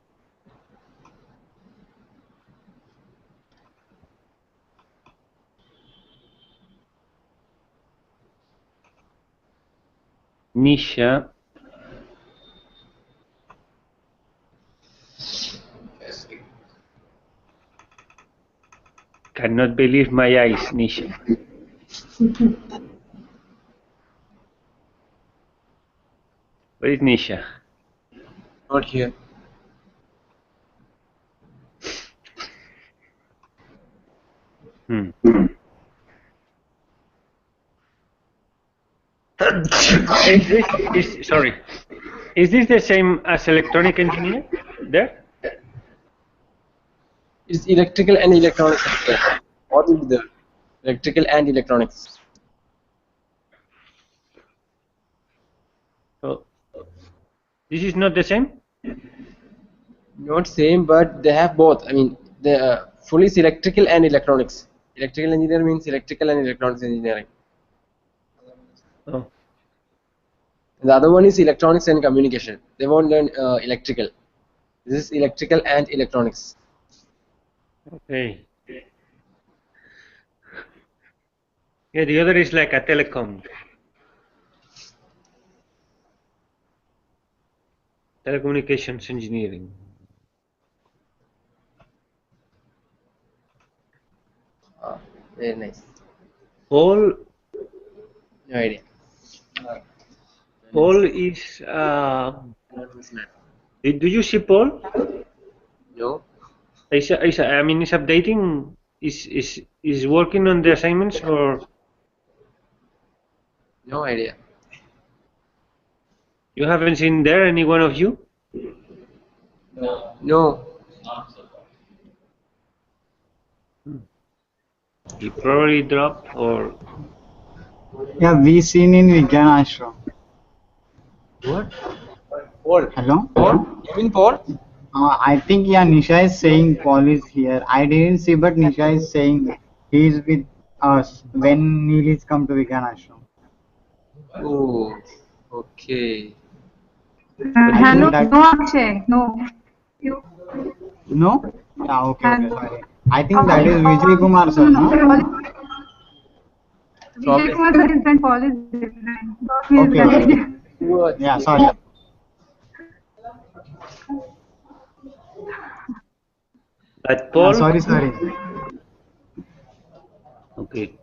Speaker 1: Nisha. Cannot believe my eyes, Nisha. Where is Nisha?
Speaker 2: not here.
Speaker 1: Sorry. Is this the same as electronic engineer there?
Speaker 2: It's electrical and electronics. What will be there? Electrical and electronics.
Speaker 1: Oh, this is not the same?
Speaker 2: Not same, but they have both. I mean, the full is electrical and electronics. Electrical engineer means electrical and electronics engineering.
Speaker 1: Oh.
Speaker 2: The other one is electronics and communication. They won't learn electrical. This is electrical and electronics.
Speaker 1: Okay. Yeah, the other is like a telecom. Telecommunications engineering.
Speaker 2: Very nice.
Speaker 1: Paul.
Speaker 2: No idea.
Speaker 1: Paul is. Do you see Paul?
Speaker 2: No.
Speaker 1: I mean, is updating. Is working on the assignments or?
Speaker 2: No idea.
Speaker 1: You haven't seen there any one of you?
Speaker 2: No.
Speaker 1: He probably dropped or.
Speaker 5: Yeah, we seen in Vigyan Ashram.
Speaker 2: What? Paul.
Speaker 5: Hello?
Speaker 2: Paul? You mean Paul?
Speaker 5: I think yeah, Nisha is saying Paul is here. I didn't see, but Nisha is saying he is with us when Neelis come to Vigyan Ashram.
Speaker 2: Oh, okay.
Speaker 7: Hello,
Speaker 5: think that-
Speaker 7: no Akshay, no. You,
Speaker 5: No? Yeah, okay,
Speaker 7: Hello.
Speaker 5: sorry. I think that is Vijay Kumar sir, no?
Speaker 7: Vijay Kumar sir is different, Paul is different. He is
Speaker 5: Okay, okay.
Speaker 7: different.
Speaker 5: Yeah, sorry.
Speaker 1: But Paul.
Speaker 5: Sorry.
Speaker 1: Okay.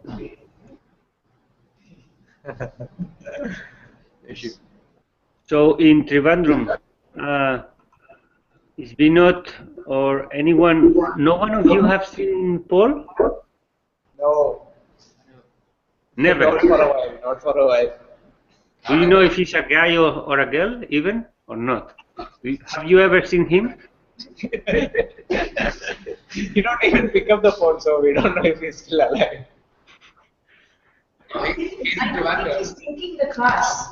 Speaker 1: So in Trivandrum, is Vinod or anyone? No one of you have seen Paul?
Speaker 3: No.
Speaker 1: Never.
Speaker 3: Not for a while. Not for a while.
Speaker 1: Do you know if he's a guy or a girl, even or not? Have you ever seen him?
Speaker 3: You don't even pick up the phone, so we don't know if he's still alive.
Speaker 4: He's in
Speaker 8: I don't think he's
Speaker 4: Trivandrum.
Speaker 8: taking the class.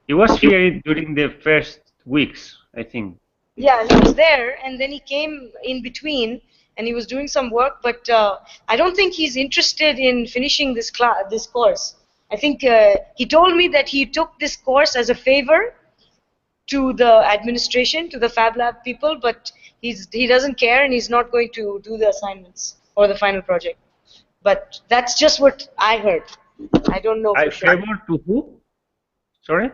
Speaker 1: He was here during the first weeks, I think.
Speaker 8: Yeah, he was there, and then he came in between, and he was doing some work. But I don't think he's interested in finishing this course. I think he told me that he took this course as a favor to the administration, to the Fab Lab people, but he doesn't care, and he's not going to do the assignments or the final project. But that's just what I heard. I don't know
Speaker 1: I
Speaker 8: for sure.
Speaker 1: favor to who? Sorry?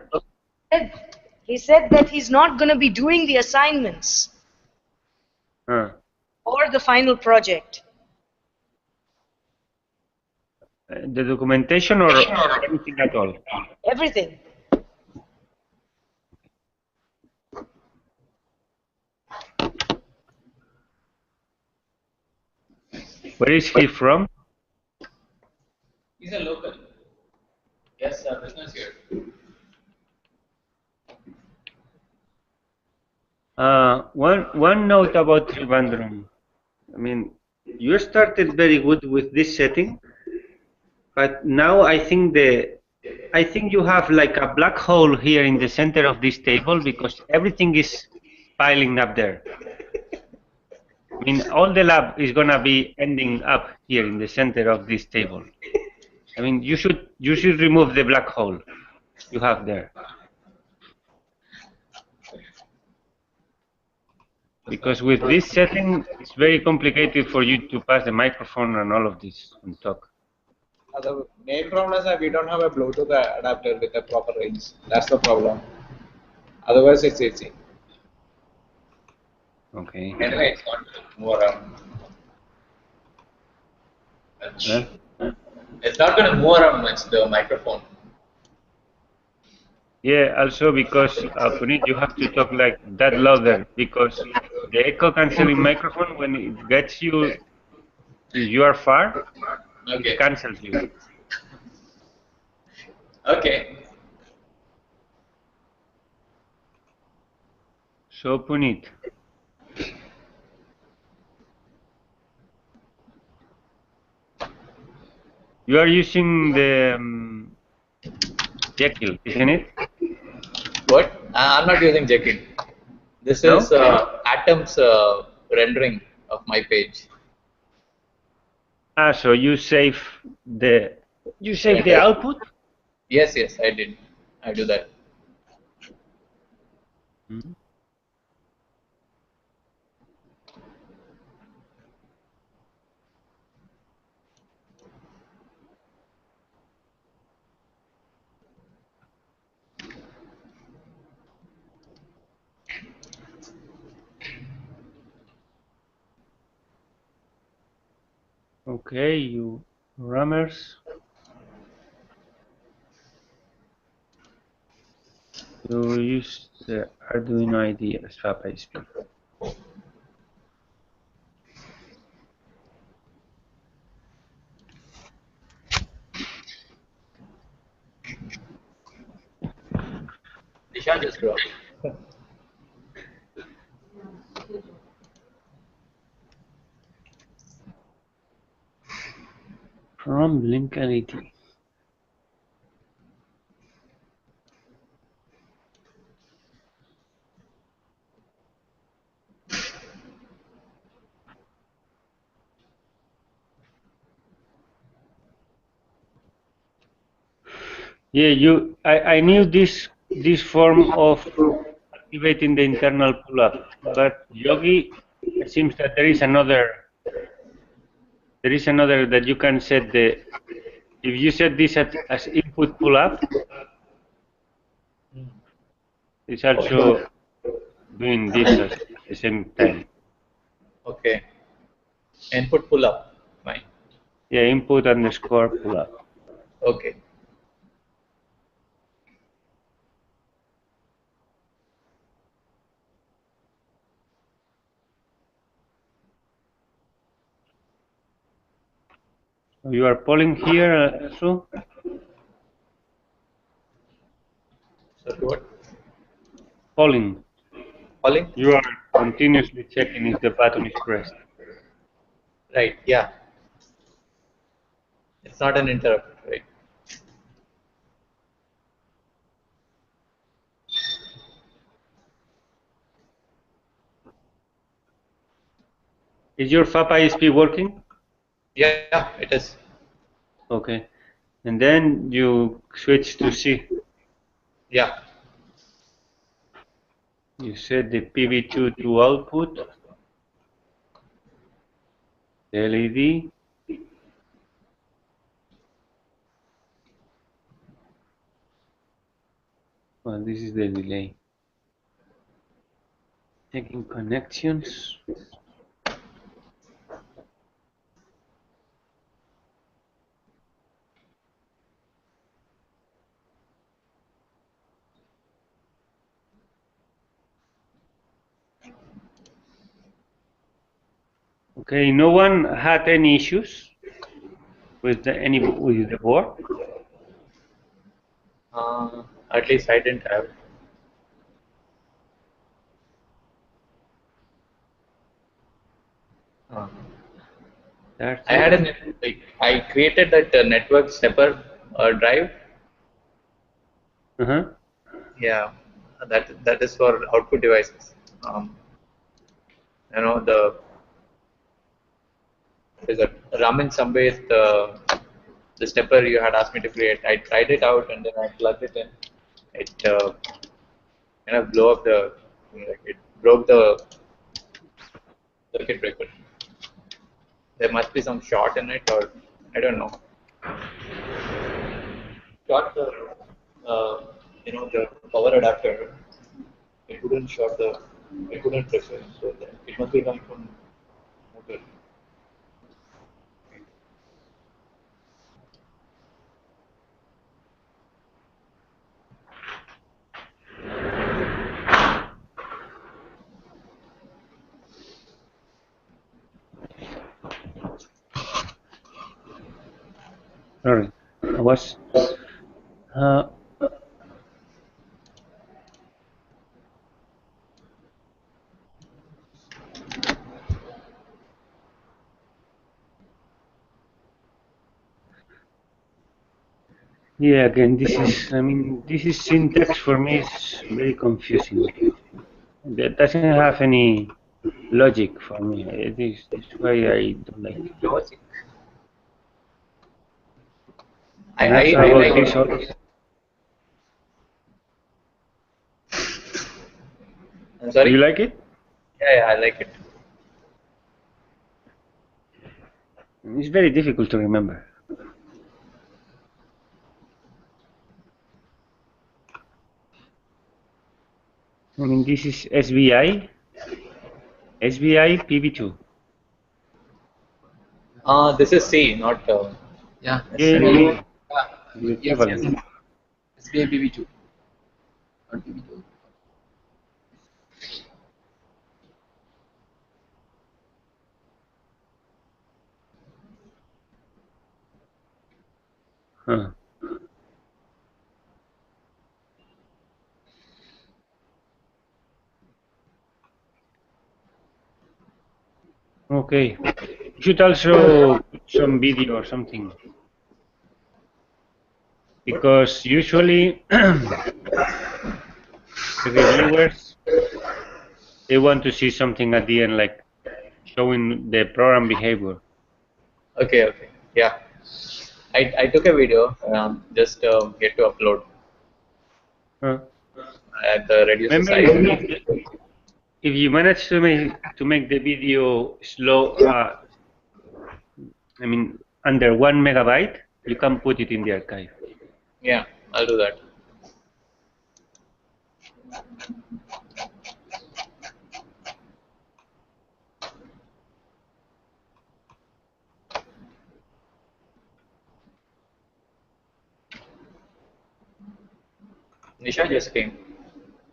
Speaker 8: He said that he's not going to be doing the assignments
Speaker 1: Uh,
Speaker 8: or the final project.
Speaker 1: the documentation or anything at all?
Speaker 8: Everything.
Speaker 1: Where is he from?
Speaker 4: He's a local. Yes, business here.
Speaker 1: One note about Trivandrum. I mean, you started very good with this setting, but now I think you have like a black hole here in the center of this table because everything is piling up there. I mean, all the lab is gonna be ending up here in the center of this table. I mean, you should remove the black hole you have there. Because with this setting, it's very complicated for you to pass the microphone and all of this and talk.
Speaker 3: The main problem is that we don't have a Bluetooth adapter with a proper range. That's the problem. Otherwise, it's easy.
Speaker 1: Okay.
Speaker 4: Anyway, it's not move around much.
Speaker 1: Huh?
Speaker 4: It's not going to move around much, the microphone.
Speaker 1: Yeah, also because Puneet, you have to talk like that louder because the echo cancelling microphone, when it gets you, if you are far,
Speaker 4: Okay.
Speaker 1: it cancels you.
Speaker 4: Okay.
Speaker 1: So Puneet, you are using the Jekyll, isn't it?
Speaker 4: What? I'm not using Jekyll. This
Speaker 1: No?
Speaker 4: is Atom's rendering of my page.
Speaker 1: Ah, so you save the output?
Speaker 4: Yes, I did. I do that.
Speaker 1: Hmm. Okay, you rammers. You use the Arduino IDE as FabAcademy.
Speaker 4: Nishan just dropped.
Speaker 1: From Link-LED. Yeah, I knew this form of activating the internal pull-up, but Yogi, it seems that there is another that you can set if you set this as input pull-up, it's also doing this at the same time.
Speaker 4: Okay. Input pull up. Fine.
Speaker 1: Yeah, input underscore pull-up.
Speaker 4: Okay.
Speaker 1: You are polling here, Sue?
Speaker 4: So what?
Speaker 1: Polling.
Speaker 4: Calling?
Speaker 1: You are continuously checking if the button is pressed.
Speaker 4: Right. Yeah. It's not an interrupt, right?
Speaker 1: Is your FabISP working?
Speaker 4: Yeah, it is.
Speaker 1: Okay. And then you switch to C.
Speaker 4: Yeah.
Speaker 1: You set the PV2 to output, the LED. Well, this is the delay. Checking connections. Okay, no one had any issues with the board.
Speaker 4: At least I didn't have. Uh,
Speaker 1: That's
Speaker 4: I had
Speaker 1: it.
Speaker 4: I created that network stepper drive.
Speaker 1: Uh-huh.
Speaker 4: Yeah, that is for output devices. The what is that ramen Sambe, the stepper you had asked me to create. I tried it out and then I plugged it in. It kind of blew up it broke the circuit breaker. There must be some short in it, or I don't know. Short uh, the power adapter. It couldn't short it couldn't trip it. So it must be coming from motor.
Speaker 1: Sorry, I was. Uh, yeah, again, this is syntax for me is very confusing. That doesn't have any logic for me. This is why I don't like it.
Speaker 4: Logic.
Speaker 1: And
Speaker 4: I,
Speaker 1: after
Speaker 4: I
Speaker 1: about
Speaker 4: like
Speaker 1: this,
Speaker 4: it. I'm
Speaker 1: you
Speaker 4: sorry?
Speaker 1: like it?
Speaker 4: Yeah, I like it.
Speaker 1: It's very difficult to remember. This is SBI PV2.
Speaker 4: This is C, not
Speaker 2: Yeah,
Speaker 1: Yeah,
Speaker 4: necessarily.
Speaker 1: yeah,
Speaker 2: SBA.
Speaker 1: yeah. The
Speaker 2: Yes, yes.
Speaker 1: equivalent.
Speaker 2: SBA PV2, not PV2.
Speaker 1: Huh. Okay. You should also put some video or something. Because usually the reviewers, they want to see something at the end, like showing the program behavior.
Speaker 4: Okay. Yeah. I took a video, just get to upload
Speaker 1: Huh.
Speaker 4: at the reducer
Speaker 1: Remember,
Speaker 4: side.
Speaker 1: if you manage to make the video slow, under 1 MB, you can put it in the archive.
Speaker 4: Yeah, I'll do that. Nisha just came.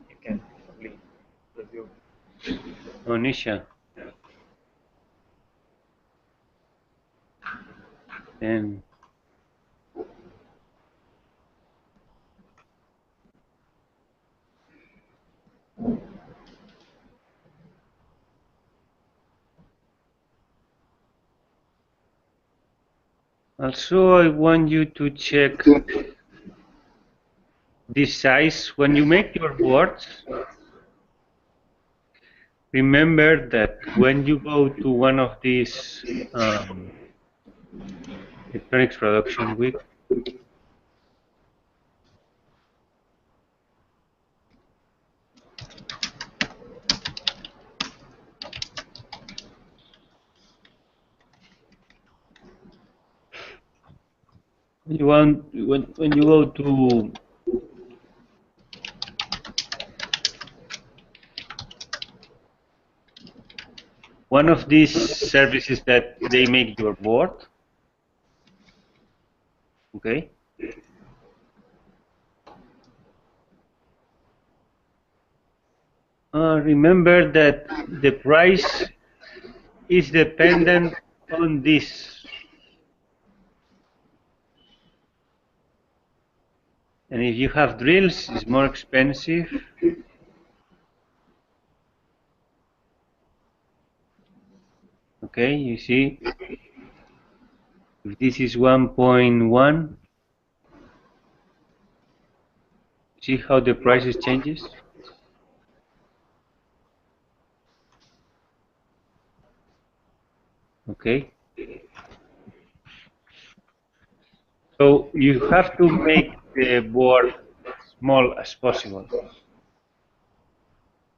Speaker 4: You can probably review.
Speaker 1: Oh, Nisha. 10. Also, I want you to check this size. When you make your boards, remember that when you go to one of these electronics production week, when you go to one of these services that they make your board, okay? Remember that the price is dependent on this. And if you have drills, it's more expensive. Okay, you see, if this is 1.1, see how the prices changes? Okay. So you have to make the board small as possible,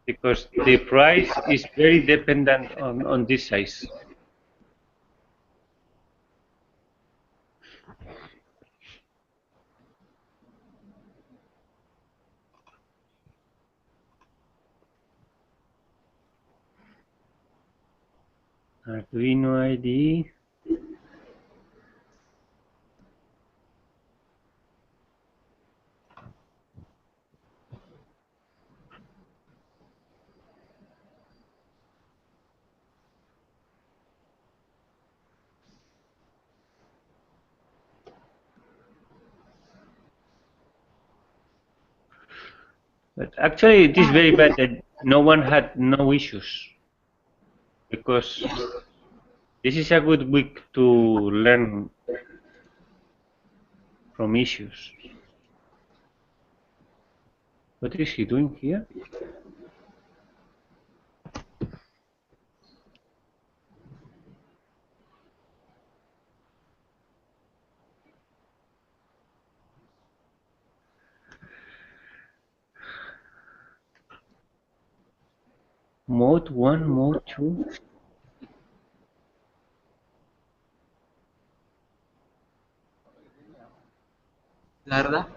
Speaker 1: because the price is very dependent on this size. Arduino IDE. But actually, it is very bad that no one had no issues, because this is a good week to learn from issues. What is he doing here? Mode 1, mode 2.
Speaker 2: Larda?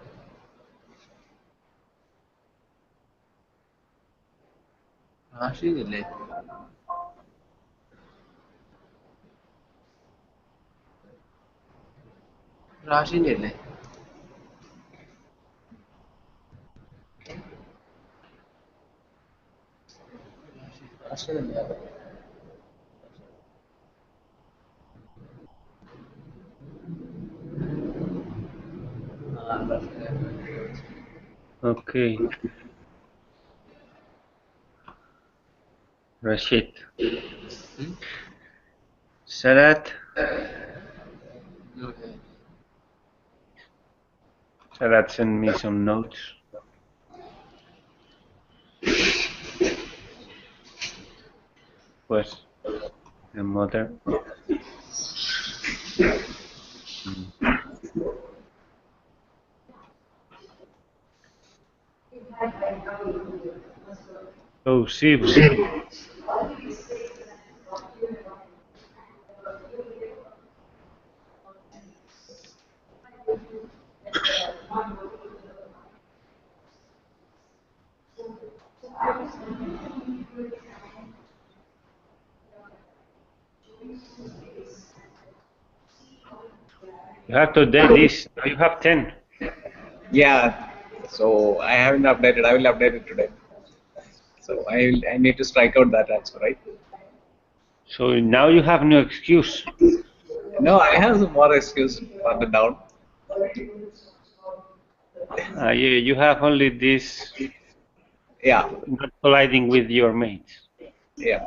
Speaker 2: Rashid, Rashid.
Speaker 1: Okay. Rashid. Sarat. Sarat sent me some notes. Pues, the mother. Oh, Sib. You have to update this. Now you have 10.
Speaker 3: Yeah. So I haven't updated. I will update it today. So I need to strike out that also, right?
Speaker 1: So now you have no excuse.
Speaker 3: No, I have some more excuse further down.
Speaker 1: You have only this
Speaker 3: Yeah,
Speaker 1: not colliding with your mates.
Speaker 3: yeah.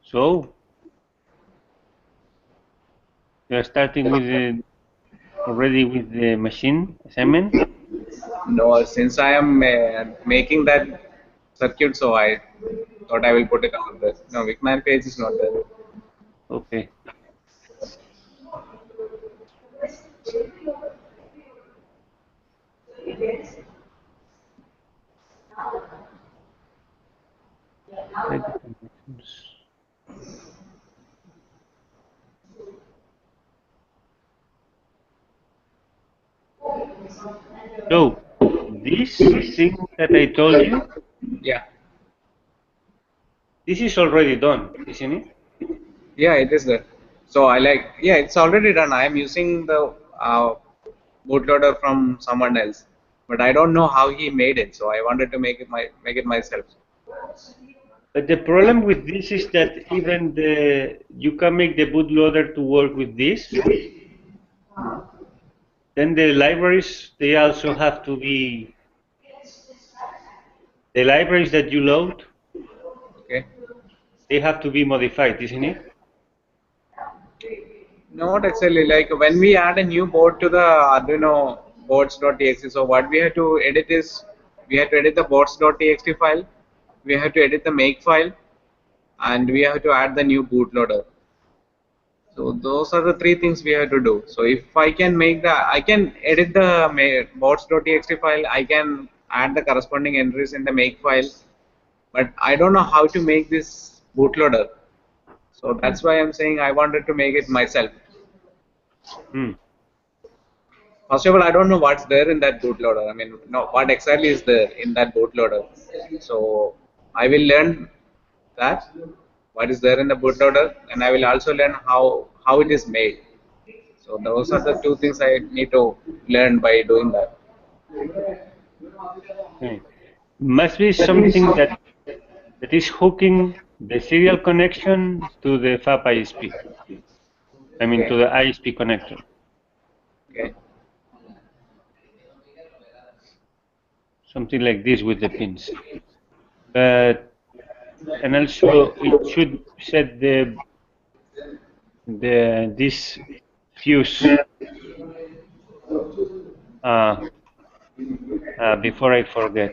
Speaker 1: So you are starting with already with the machine assignment.
Speaker 3: No, since I am making that circuit, so I thought I will put it on this. No, Wikman page is not there.
Speaker 1: Okay. Check the connections. So this thing that I told you,
Speaker 3: Yeah,
Speaker 1: this is already done, isn't it?
Speaker 3: yeah, it is there. So I like, yeah, it's already done. I am using the bootloader from someone else, but I don't know how he made it. So I wanted to make it myself.
Speaker 1: But the problem with this is that even you can make the bootloader to work with this. Then the libraries, they also have to be, the libraries that you load,
Speaker 3: Okay.
Speaker 1: they have to be modified, isn't it?
Speaker 3: Not exactly. Like when we add a new board to the Arduino boards.txt, so what we have to edit is we have to edit the boards.txt file, we have to edit the make file, and we have to add the new bootloader. So those are the three things we have to do. So if I can I can edit the boards.txt file, I can add the corresponding entries in the make file, but I don't know how to make this bootloader. So that's why I'm saying I wanted to make it myself.
Speaker 1: Hmm.
Speaker 3: First of all, I don't know what's there in that bootloader. I mean, no, what exactly is there in that bootloader? So I will learn that what is there in the bootloader, and I will also learn how it is made. So those are the two things I need to learn by doing that.
Speaker 1: Okay. Must be something that is hooking the serial connection to the FAB ISP. I mean,
Speaker 3: Okay.
Speaker 1: to the ISP connector.
Speaker 3: Okay.
Speaker 1: Something like this with the pins. But and also it should set this fuse before I forget.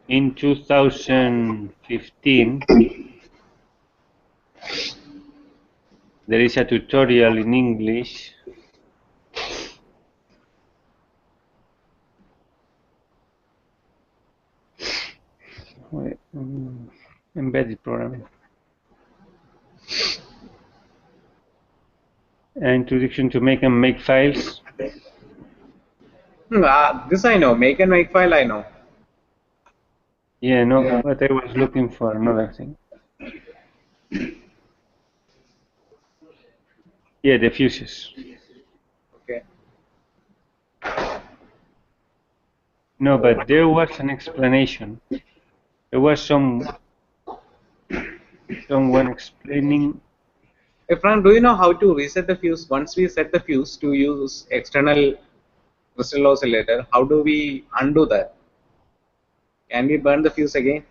Speaker 1: In 2015, there is a tutorial in English. Embedded programming. Introduction to make and make files.
Speaker 3: This I know. Make and make file I know.
Speaker 1: Yeah, no, but I was looking for another thing. Yeah, the fuses.
Speaker 3: Okay.
Speaker 1: No, but there was an explanation. There was someone explaining.
Speaker 3: Hey Frank, do you know how to reset the fuse? Once we set the fuse to use external crystal oscillator, how do we undo that? Can we burn the fuse again?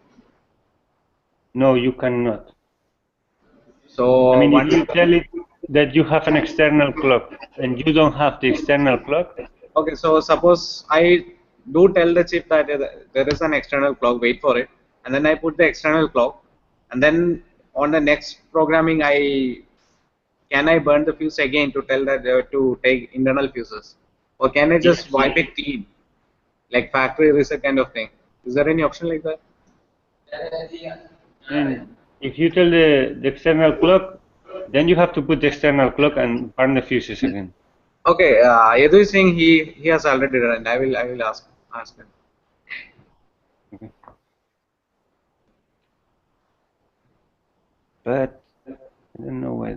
Speaker 1: No, you cannot. I
Speaker 3: So
Speaker 1: mean, if
Speaker 3: once,
Speaker 1: you tell it that you have an external clock and you don't have the external clock,
Speaker 3: okay, so suppose I do tell the chip that there is an external clock, wait for it, and then I put the external clock, and then on the next programming, can I burn the fuse again to tell that to take internal fuses, or can I just
Speaker 1: yes.
Speaker 3: wipe it clean, like factory reset kind of thing? Is there any option like that?
Speaker 1: And if you tell the external clock, then you have to put the external clock and burn the fuses again.
Speaker 3: Okay, Edu is saying he has already done it. I will ask him.
Speaker 1: Okay. But I don't know why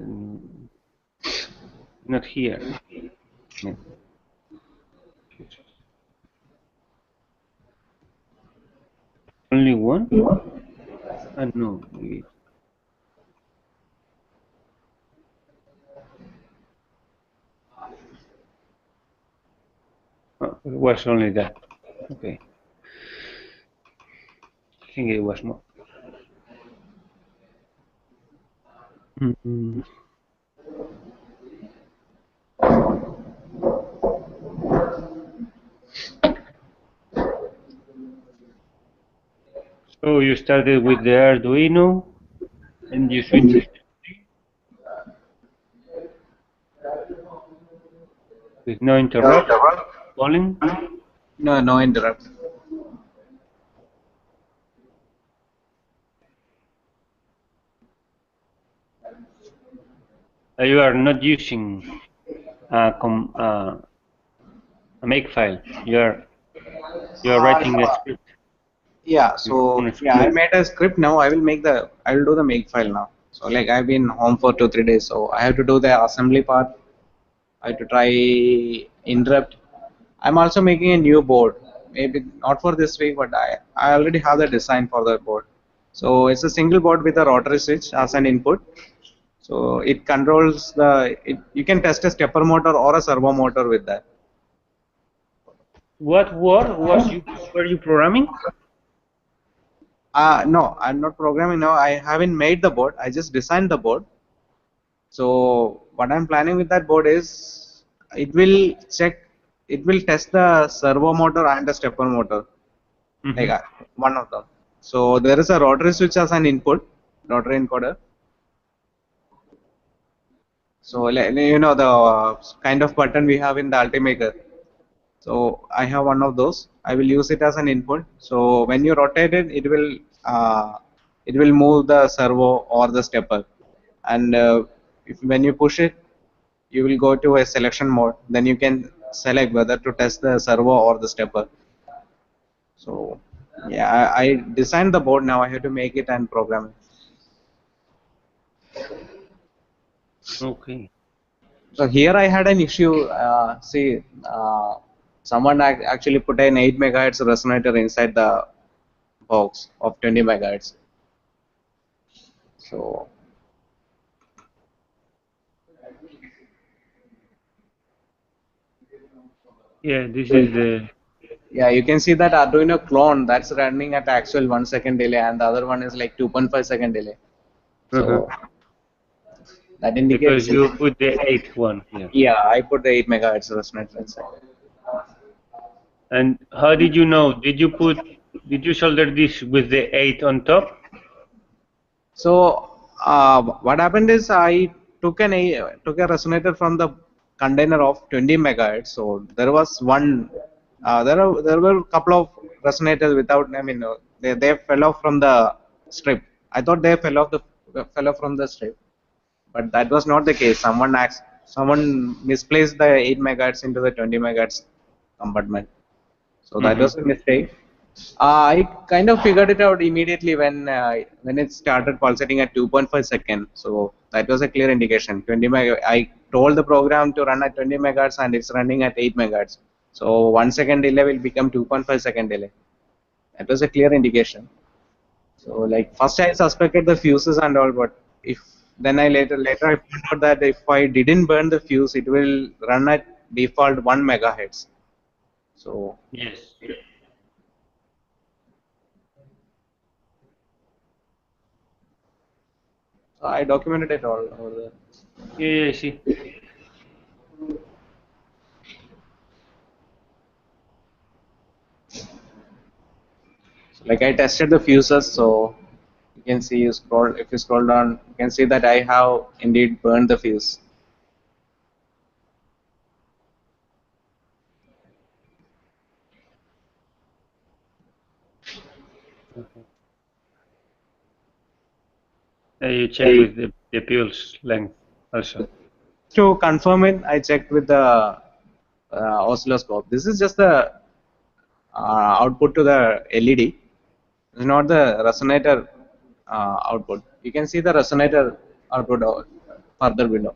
Speaker 1: not here. I mean, fuses. Only one? No. Oh, it was only that. Okay. I think it was more. Mm-hmm. So you started with the Arduino and you switched it with no interrupt, calling.
Speaker 3: No interrupt.
Speaker 1: You are not using a makefile. You are writing a script.
Speaker 3: Yeah,
Speaker 1: Your
Speaker 3: so
Speaker 1: own
Speaker 3: yeah,
Speaker 1: script.
Speaker 3: I made a script now. I will do the make file now. So like I've been home for 2 3 days, so I have to do the assembly part. I have to try interrupt. I'm also making a new board. Maybe not for this week, but I already have the design for the board. So it's a single board with a rotary switch as an input. So it controls you can test a stepper motor or a servo motor with that.
Speaker 1: What were you programming?
Speaker 3: No, I'm not programming now. I haven't made the board. I just designed the board. So what I'm planning with that board is it will check, it will test the servo motor and the stepper motor, like
Speaker 1: Mm-hmm.
Speaker 3: one of them. So there is a rotary switch as an input, rotary encoder. So you know the kind of button we have in the Ultimaker. So I have one of those. I will use it as an input. So when you rotate it, it will move the servo or the stepper. And when you push it, you will go to a selection mode. Then you can select whether to test the servo or the stepper. So yeah, I designed the board. Now I have to make it and program it.
Speaker 1: Okay.
Speaker 3: So here I had an issue. See, someone actually put an 8 megahertz resonator inside the box of 20 megahertz. So
Speaker 1: Yeah, this is the.
Speaker 3: yeah, you can see that Arduino clone that's running at actual 1 second delay, and the other one is like 2.5 second delay.
Speaker 1: Uh-huh.
Speaker 3: So that
Speaker 1: Because
Speaker 3: indicates,
Speaker 1: you put the 8th one here.
Speaker 3: yeah, I put the 8 megahertz resonator inside.
Speaker 1: And how did you know? Did you solder this with the 8 on top?
Speaker 3: So what happened is I took a resonator from the container of 20 megahertz. So there was one, there were a couple of resonators without. I mean, they fell off from the strip. I thought they fell off from the strip, but that was not the case. Someone misplaced the 8 megahertz into the 20 megahertz compartment. So that
Speaker 1: Mm-hmm.
Speaker 3: was a mistake. I kind of figured it out immediately when it started pulsating at 2.5 seconds. So that was a clear indication. 20 meg. I told the program to run at 20 megahertz and it's running at 8 megahertz. So 1 second delay will become 2.5 second delay. That was a clear indication. So like first I suspected the fuses and all, but if then I later I found out that if I didn't burn the fuse, it will run at default 1 megahertz. So
Speaker 1: Yes.
Speaker 3: I documented it all over there.
Speaker 1: Yeah, I see.
Speaker 3: Like I tested the fuses, so you can see if you scroll down, you can see that I have indeed burned the fuse.
Speaker 1: Okay. You check with the pulse length also.
Speaker 3: To confirm it, I checked with the oscilloscope. This is just the output to the LED. It's not the resonator output. You can see the resonator output further below.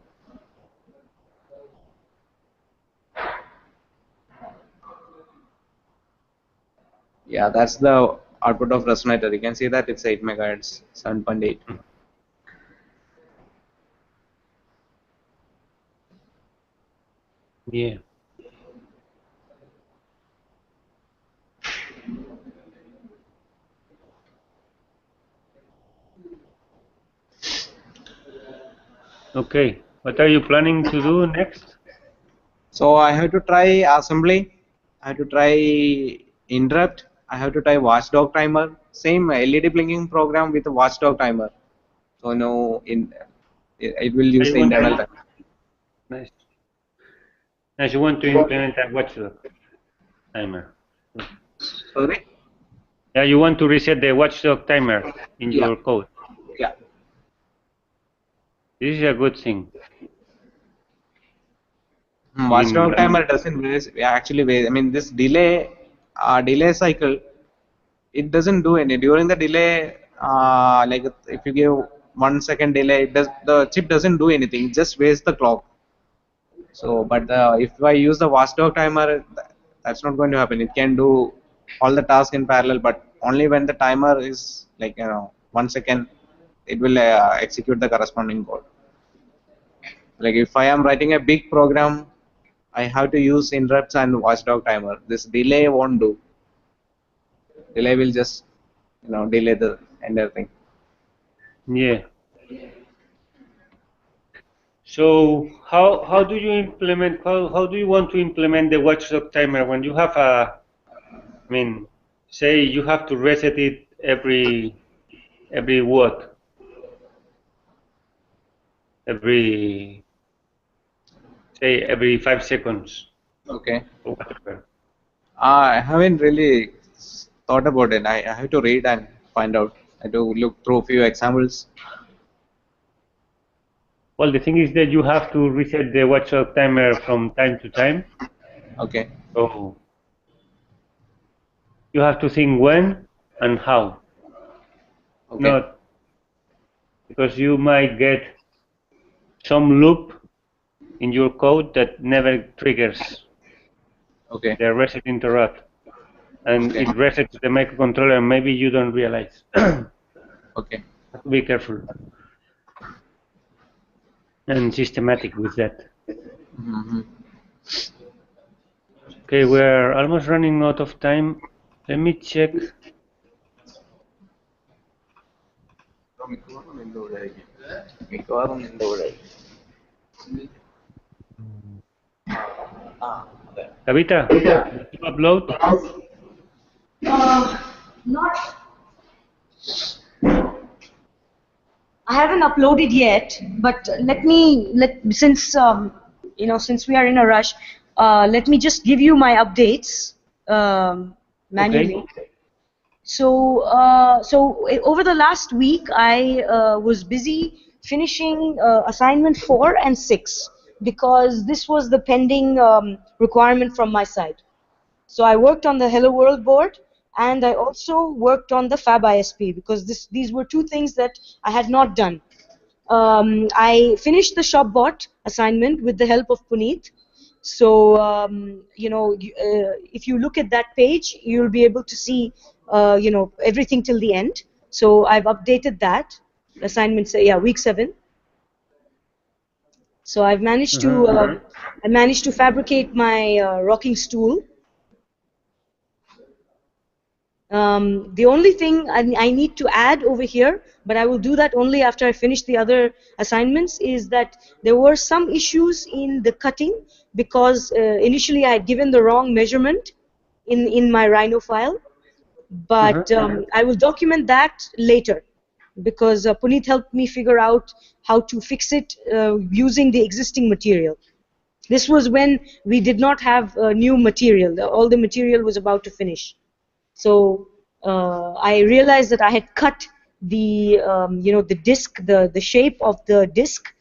Speaker 3: Yeah, that's the output of resonator. You can see that it's 8 megahertz, 7.8.
Speaker 1: Yeah. Okay. What are you planning to do next?
Speaker 3: So I have to try assembly. I have to try interrupt. I have to try watchdog timer. Same LED blinking program with a watchdog timer. So no, it will use the internal timer.
Speaker 1: Nice. Nice. You want to implement a watchdog timer.
Speaker 3: Sorry?
Speaker 1: Yeah, you want to reset the watchdog timer in your code.
Speaker 3: Yeah.
Speaker 1: This is a good thing.
Speaker 3: Watchdog timer doesn't waste, actually waste. I mean, this delay cycle, it doesn't do any. During the delay, like if you give 1 second delay, the chip doesn't do anything. It just wastes the clock. So, but if I use the watchdog timer, that's not going to happen. It can do all the tasks in parallel, but only when the timer is like 1 second, it will execute the corresponding code. Like if I am writing a big program, I have to use interrupts and watchdog timer. This delay won't do. Delay will just delay the entire thing.
Speaker 1: Yeah. So how do you implement, how do you want to implement the watchdog timer when you have a, I mean, say you have to reset it every what? Say every 5 seconds
Speaker 3: Okay.
Speaker 1: or whatever.
Speaker 3: I haven't really thought about it. I have to read and find out. I have to look through a few examples.
Speaker 1: Well, the thing is that you have to reset the watchdog timer from time to time.
Speaker 3: Okay.
Speaker 1: So you have to think when and how.
Speaker 3: Okay.
Speaker 1: Not because you might get some loop in your code that never triggers
Speaker 3: Okay.
Speaker 1: the reset interrupt, and
Speaker 3: Okay.
Speaker 1: it resets the microcontroller, and maybe you don't realize.
Speaker 3: Okay.
Speaker 1: Have to be careful and systematic with that.
Speaker 3: Mm-hmm.
Speaker 1: Okay, we're almost running out of time. Let me check. Kavita, did you upload?
Speaker 8: Not. I haven't uploaded yet, but since since we are in a rush, let me just give you my updates manually.
Speaker 1: Okay.
Speaker 8: So over the last week, I was busy finishing assignment 4 and 6 because this was the pending requirement from my side. So I worked on the Hello World board, and I also worked on the FabISP because these were two things that I had not done. I finished the ShopBot assignment with the help of Puneet. So if you look at that page, you'll be able to see everything till the end. So I've updated that assignment. Yeah, week 7. So I've managed to fabricate my rocking stool. The only thing I need to add over here, but I will do that only after I finish the other assignments, is that there were some issues in the cutting because initially I had given the wrong measurement in my Rhino file. But I will document that later because Puneet helped me figure out how to fix it using the existing material. This was when we did not have new material. All the material was about to finish. So I realized that I had cut the the disc, the shape of the disc,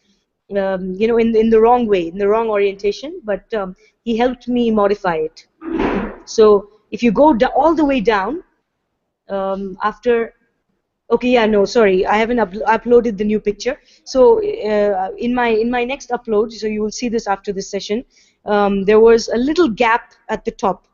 Speaker 8: in the wrong way, in the wrong orientation. But he helped me modify it. So if you go all the way down after. Okay, yeah, no, sorry, I haven't uploaded the new picture. So in my next upload, so you will see this after this session. There was a little gap at the top.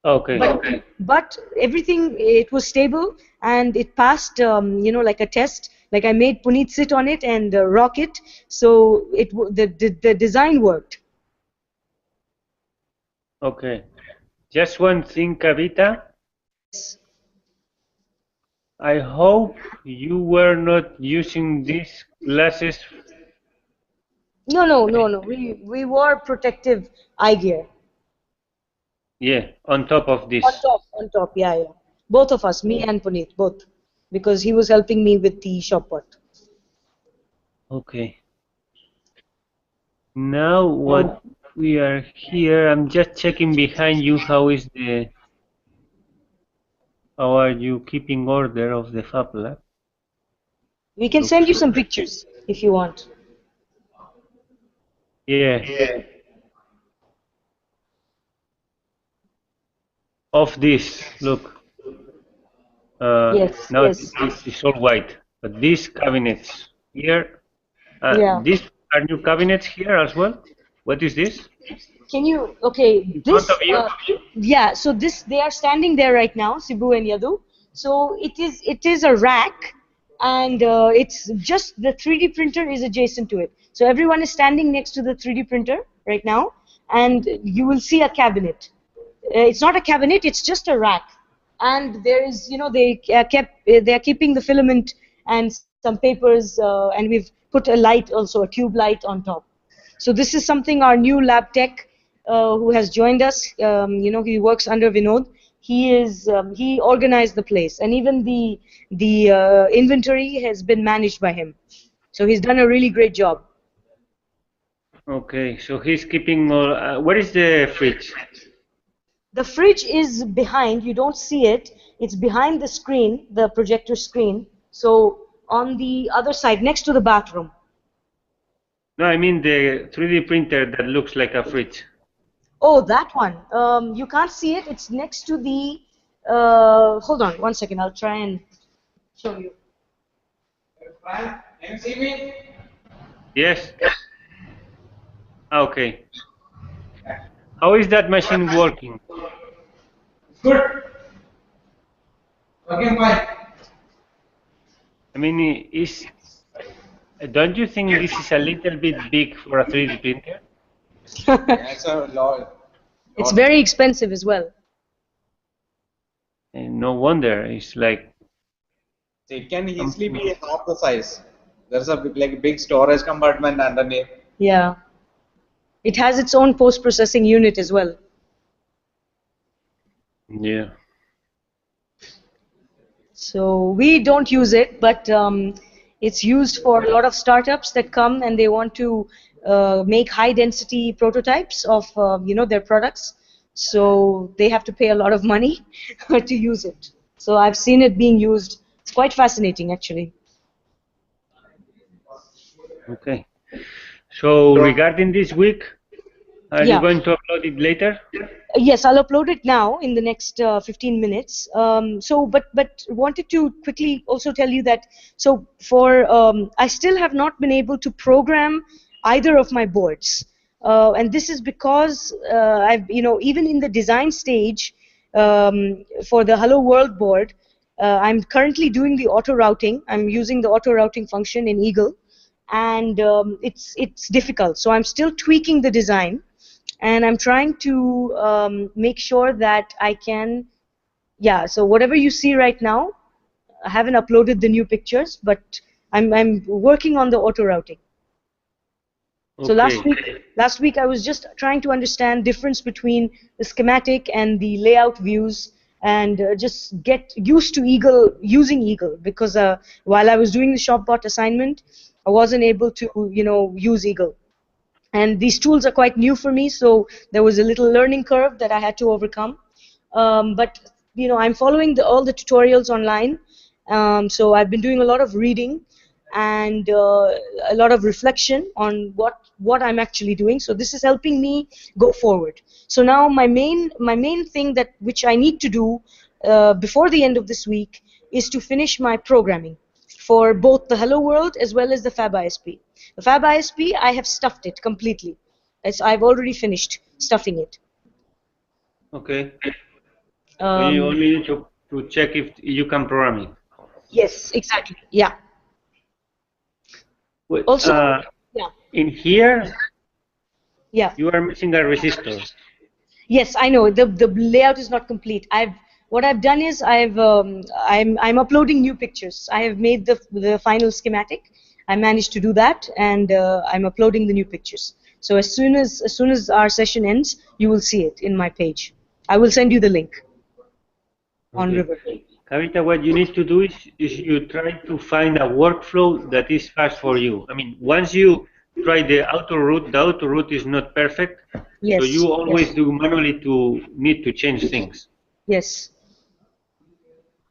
Speaker 1: Okay.
Speaker 8: But everything, it was stable and it passed, like a test. Like I made Puneet sit on it and rock it, so the design worked.
Speaker 1: Okay. Just one thing, Kavita. I hope you were not using these glasses.
Speaker 8: No. We wore protective eye gear.
Speaker 1: Yeah, on top of this.
Speaker 8: On top, yeah. Both of us, me and Puneet, both, because he was helping me with the shop pot.
Speaker 1: Okay. Now what we are here, I'm just checking behind you how are you keeping order of the Fab Lab?
Speaker 8: We can send you some pictures if you want.
Speaker 1: Yeah. Of this, look.
Speaker 8: Yes,
Speaker 1: Now
Speaker 8: yes.
Speaker 1: this is all white, but these cabinets here,
Speaker 8: Yeah.
Speaker 1: these are new cabinets here as well. What is this?
Speaker 8: Can you, okay,
Speaker 1: In front of
Speaker 8: this,
Speaker 1: you?
Speaker 8: yeah, so this, they are standing there right now, Sibu and Yadu. So it is a rack, and it's just the 3D printer is adjacent to it. So everyone is standing next to the 3D printer right now, and you will see a cabinet. It's not a cabinet, it's just a rack. And there is, they're keeping the filament and some papers, and we've put a light also, a tube light on top. So this is something our new lab tech, who has joined us. He works under Vinod. He organized the place, and even the inventory has been managed by him. So he's done a really great job.
Speaker 1: Okay, so he's keeping all. Where is the fridge?
Speaker 8: The fridge is behind. You don't see it. It's behind the screen, the projector screen. So on the other side, next to the bathroom.
Speaker 1: No, I mean the 3D printer that looks like a fridge.
Speaker 8: Oh, that one. You can't see it. It's next to the. Hold on, 1 second. I'll try and show you.
Speaker 3: Frank, can you see me?
Speaker 1: Yes. Okay. How is that machine working?
Speaker 3: Good. Working fine.
Speaker 1: I mean, don't you think this is a little bit big for a 3D printer?
Speaker 3: That's a lot.
Speaker 8: It's very expensive as well.
Speaker 1: And no wonder. It's like.
Speaker 3: It can easily be half the size. There's a big storage compartment underneath.
Speaker 8: Yeah. It has its own post-processing unit as well.
Speaker 1: Yeah.
Speaker 8: So we don't use it, but it's used for a lot of startups that come and they want to make high-density prototypes of their products. So they have to pay a lot of money to use it. So I've seen it being used. It's quite fascinating, actually.
Speaker 1: Okay. So regarding this week, are you
Speaker 8: Yeah.
Speaker 1: going to upload it later?
Speaker 8: Yes, I'll upload it now in the next 15 minutes. But wanted to quickly also tell you that, so for, I still have not been able to program either of my boards. And this is because even in the design stage, for the Hello World board, I'm currently doing the auto routing. I'm using the auto routing function in Eagle, and it's difficult. So I'm still tweaking the design. And I'm trying to make sure that I can, so whatever you see right now, I haven't uploaded the new pictures, but I'm working on the auto routing.
Speaker 1: Okay.
Speaker 8: So last week I was just trying to understand difference between the schematic and the layout views, and just get used to using Eagle, because while I was doing the ShopBot assignment, I wasn't able to use Eagle. And these tools are quite new for me, so there was a little learning curve that I had to overcome. But I'm following all the tutorials online. So I've been doing a lot of reading and a lot of reflection on what I'm actually doing. So this is helping me go forward. So now my main thing which I need to do before the end of this week is to finish my programming for both the Hello World as well as the FabISP. The FabISP, I have stuffed it completely. I've already finished stuffing it.
Speaker 1: Okay. So you
Speaker 8: Um,
Speaker 1: only need to check if you can program it.
Speaker 8: yes, exactly. Yeah.
Speaker 1: Well,
Speaker 8: Also, yeah,
Speaker 1: in here,
Speaker 8: yeah.
Speaker 1: you are missing a resistor.
Speaker 8: Yes, I know the layout is not complete. What I've done is I'm uploading new pictures. I have made the final schematic. I managed to do that, and I'm uploading the new pictures. So as soon as our session ends, you will see it in my page. I will send you the link on
Speaker 1: Okay.
Speaker 8: River.
Speaker 1: Kavita, what you need to do is you try to find a workflow that is fast for you. I mean, once you try the auto route is not perfect, so
Speaker 8: Yes,
Speaker 1: you always
Speaker 8: yes,
Speaker 1: do manually to need to change things.
Speaker 8: yes.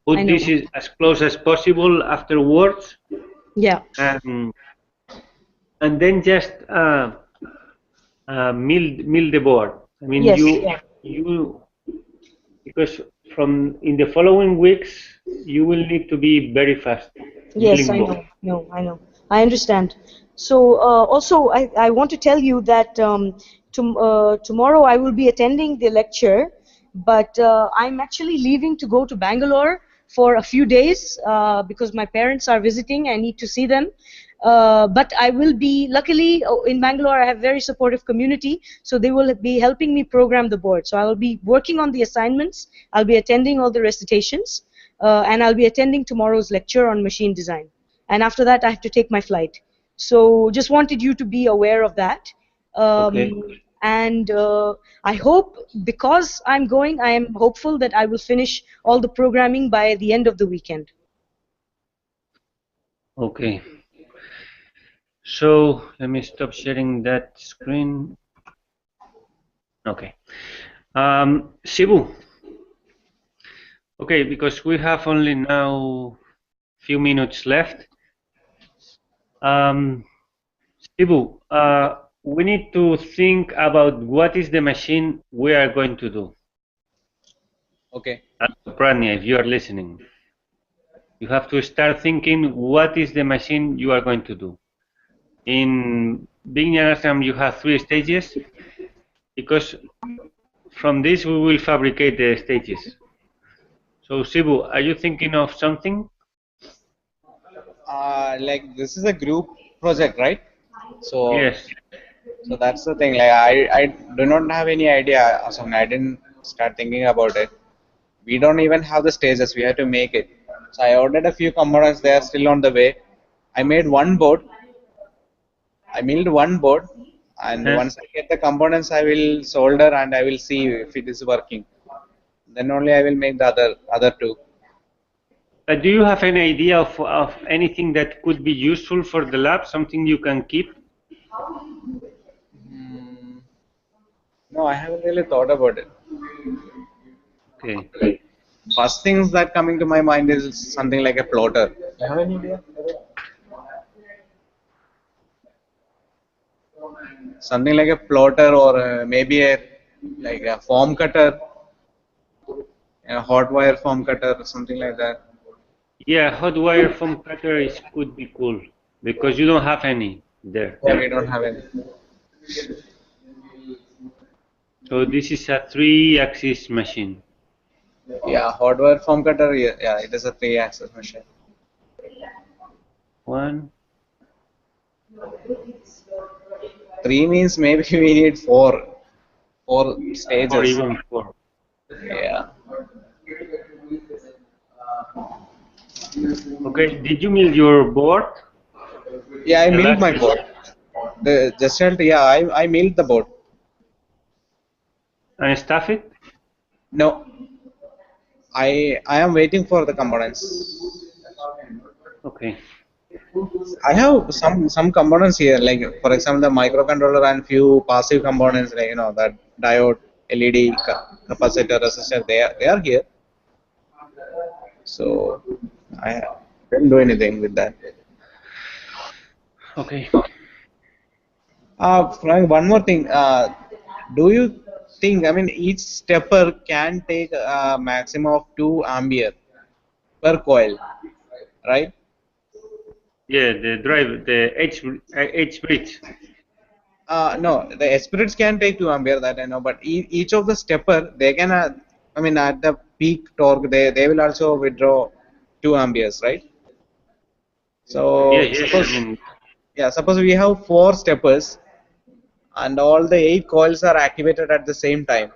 Speaker 8: I
Speaker 1: Put
Speaker 8: know.
Speaker 1: this is as close as possible afterwards,
Speaker 8: Yeah.
Speaker 1: and then just mill the board. I mean,
Speaker 8: Yes. Yeah.
Speaker 1: you because from in the following weeks you will need to be very fast
Speaker 8: Yes,
Speaker 1: milling
Speaker 8: I
Speaker 1: board.
Speaker 8: know. No, I know. I understand. So, also, I want to tell you that tomorrow I will be attending the lecture, but I'm actually leaving to go to Bangalore for a few days because my parents are visiting. I need to see them. But I will be, luckily, in Bangalore, I have very supportive community, so they will be helping me program the board. So I will be working on the assignments. I'll be attending all the recitations and I'll be attending tomorrow's lecture on machine design. And after that, I have to take my flight. So just wanted you to be aware of that.
Speaker 1: Okay.
Speaker 8: And I hope, because I'm going, I am hopeful that I will finish all the programming by the end of the weekend.
Speaker 1: Okay. So let me stop sharing that screen. Okay. Shibu. Okay, because we have only now few minutes left. Shibu, we need to think about what is the machine we are going to do.
Speaker 3: Okay.
Speaker 1: Pradnya, if you are listening, you have to start thinking what is the machine you are going to do. In beginner Ashram, you have 3 stages because from this we will fabricate the stages. So Shibu, are you thinking of something?
Speaker 3: Like this is a group project, right? So
Speaker 1: Yes.
Speaker 3: so that's the thing. Like I do not have any idea. So I didn't start thinking about it. We don't even have the stages. We have to make it. So I ordered a few components. They are still on the way. I made one board. I milled one board, and
Speaker 1: Huh?
Speaker 3: once I get the components, I will solder and I will see if it is working. Then only I will make the other two.
Speaker 1: Do you have any idea of anything that could be useful for the lab, something you can keep?
Speaker 3: Hmm, no, I haven't really thought about it.
Speaker 1: Okay.
Speaker 3: First things that coming to my mind is something like a plotter. You have any idea? Something like a plotter or maybe a like a foam cutter, a hot wire foam cutter, or something like that.
Speaker 1: Yeah, hot wire foam cutter is could be cool because you don't have any there.
Speaker 3: Yeah, we don't have any.
Speaker 1: So this is a 3-axis machine.
Speaker 3: Yeah, hot wire foam cutter. Yeah, yeah, it is a three-axis machine.
Speaker 1: One
Speaker 3: Three means maybe we need four
Speaker 1: or
Speaker 3: stages.
Speaker 1: even 4.
Speaker 3: Yeah.
Speaker 1: Okay, did you mill your board?
Speaker 3: Yeah, I
Speaker 1: The
Speaker 3: milled
Speaker 1: last
Speaker 3: my board. The just yeah, I milled the board.
Speaker 1: and stuff it?
Speaker 3: No, I am waiting for the components.
Speaker 1: Okay.
Speaker 3: I have some components here, like for example the microcontroller and few passive components, like that diode, LED, capacitor, resistor. They are here. So I didn't do anything with that.
Speaker 1: Okay.
Speaker 3: Frank, one more thing. Do you think, I mean, each stepper can take a maximum of 2 ampere per coil, right?
Speaker 1: Yeah, the drive, the H bridge.
Speaker 3: No, the spirits can take 2 ampere, that I know, but each of the stepper they can I mean, at the peak torque, they will also withdraw 2 amperes, right? So
Speaker 1: Yes, yes. I
Speaker 3: suppose,
Speaker 1: mean,
Speaker 3: yeah, suppose we have 4 steppers and all the 8 coils are activated at the same time.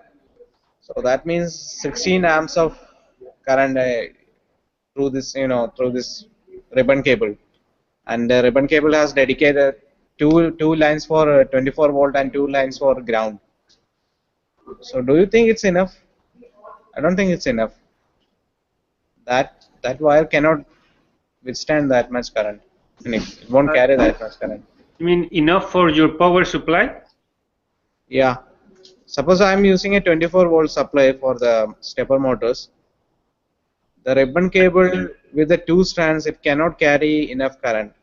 Speaker 3: So that means 16 amps of current through this, through this ribbon cable. And the ribbon cable has dedicated two lines for 24-volt and 2 lines for ground. So do you think it's enough? I don't think it's enough. That wire cannot withstand that much current. And it won't carry that much current.
Speaker 1: I mean, enough for your power supply?
Speaker 3: Yeah. Suppose I'm using a 24-volt supply for the stepper motors. The ribbon cable with the 2 strands, it cannot carry enough current.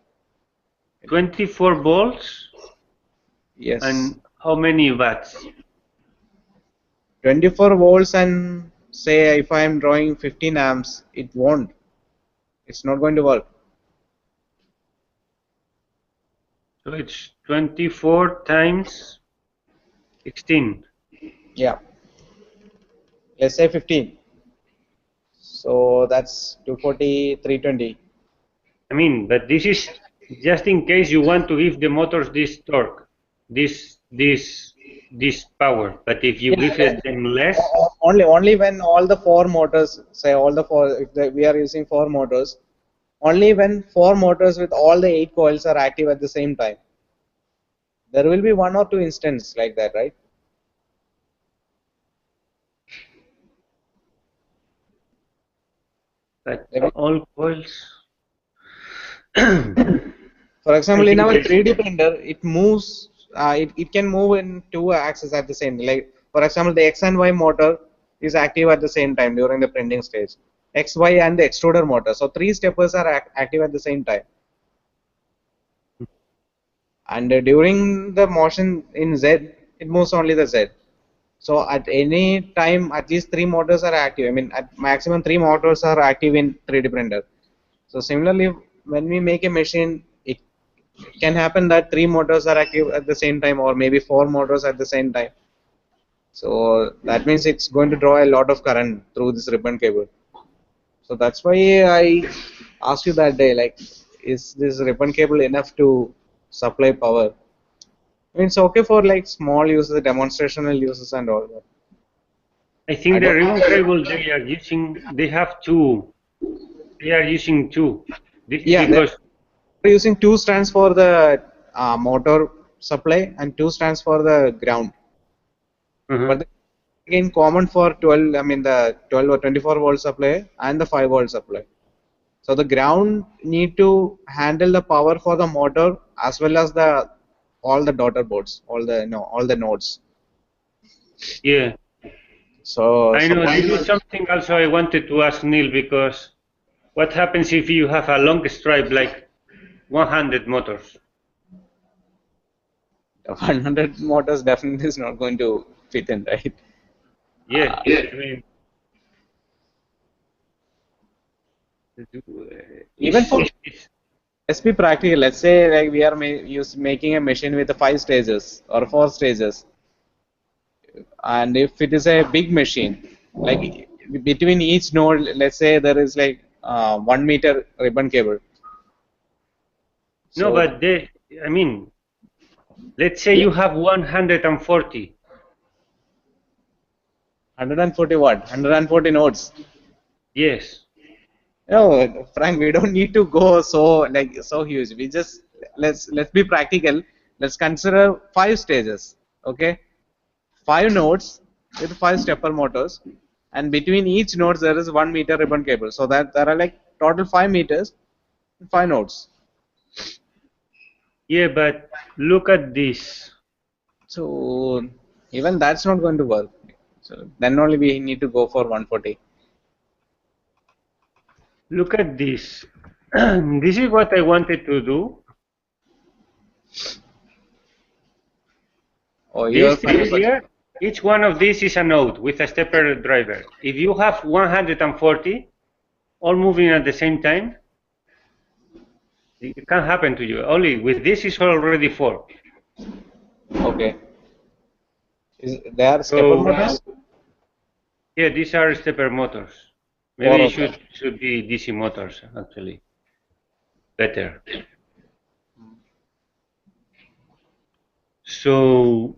Speaker 1: 24 volts?
Speaker 3: Yes.
Speaker 1: And how many watts?
Speaker 3: 24 volts, and say if I'm drawing 15 amps, it won't. It's not going to work.
Speaker 1: So it's 24 times 16.
Speaker 3: Yeah. Let's say 15. So that's 240, 320.
Speaker 1: I mean, but this is just in case you want to give the motors this torque, this power. But if you give it them less,
Speaker 3: Only when all the 4 motors, say all the 4, if we are using 4 motors, only when 4 motors with all the 8 coils are active at the same time. There will be 1 or 2 instances like that, right?
Speaker 1: but all coils.
Speaker 3: For example,
Speaker 1: I
Speaker 3: in
Speaker 1: think
Speaker 3: our
Speaker 1: there's-
Speaker 3: 3D printer, it moves. It can move in 2 axes at the same. Like for example, the X and Y motor is active at the same time during the printing stage. X, Y, and the extruder motor. So 3 steppers are active at the same time. And during the motion in Z, it moves only the Z. So at any time, at least 3 motors are active. I mean, at maximum 3 motors are active in 3D printer. So similarly, when we make a machine, it can happen that 3 motors are active at the same time, or maybe 4 motors at the same time. So that means it's going to draw a lot of current through this ribbon cable. So that's why I asked you that day, like, is this ribbon cable enough to supply power? I mean, it's okay for like small uses, demonstrational uses, and all that.
Speaker 1: I think the ribbon cable they are using, they have two. They are using two. This is
Speaker 3: Yeah,
Speaker 1: because
Speaker 3: they're using 2 strands for the motor supply and 2 strands for the ground. But again, common for 12. I mean, the 12 or 24-volt supply and the 5-volt supply. So the ground need to handle the power for the motor as well as the all the daughter boards, all the nodes.
Speaker 1: yeah.
Speaker 3: So
Speaker 1: I know this is something also I wanted to ask Neil, because what happens if you have a long stripe like 100 motors?
Speaker 3: 100 motors definitely is not going to fit in, right?
Speaker 1: Yeah, I mean,
Speaker 3: Even for let's be practical. Let's say like we are making a machine with 5 stages or 4 stages, and if it is a big machine, like between each node, let's say there is like 1 meter ribbon cable.
Speaker 1: no, but they, I mean, let's say you have 140.
Speaker 3: 140 what? 140 nodes.
Speaker 1: Yes.
Speaker 3: No, Frank, we don't need to go so huge. We just let's be practical. Let's consider 5 stages. Okay, 5 nodes with 5 stepper motors, and between each node there is 1 meter ribbon cable. So that there are like total 5 meters, 5 nodes.
Speaker 1: Yeah, but look at this.
Speaker 3: So even that's not going to work. So then only we need to go for 140.
Speaker 1: Look at this. This is what I wanted to do.
Speaker 3: Oh,
Speaker 1: This here, each one of these is a node with a stepper driver. If you have 140 all moving at the same time, it can happen to you. Only with this is already 4.
Speaker 3: Okay. They are stepper motors?
Speaker 1: Yeah, these are stepper motors. Maybe it should be DC motors actually. Better. So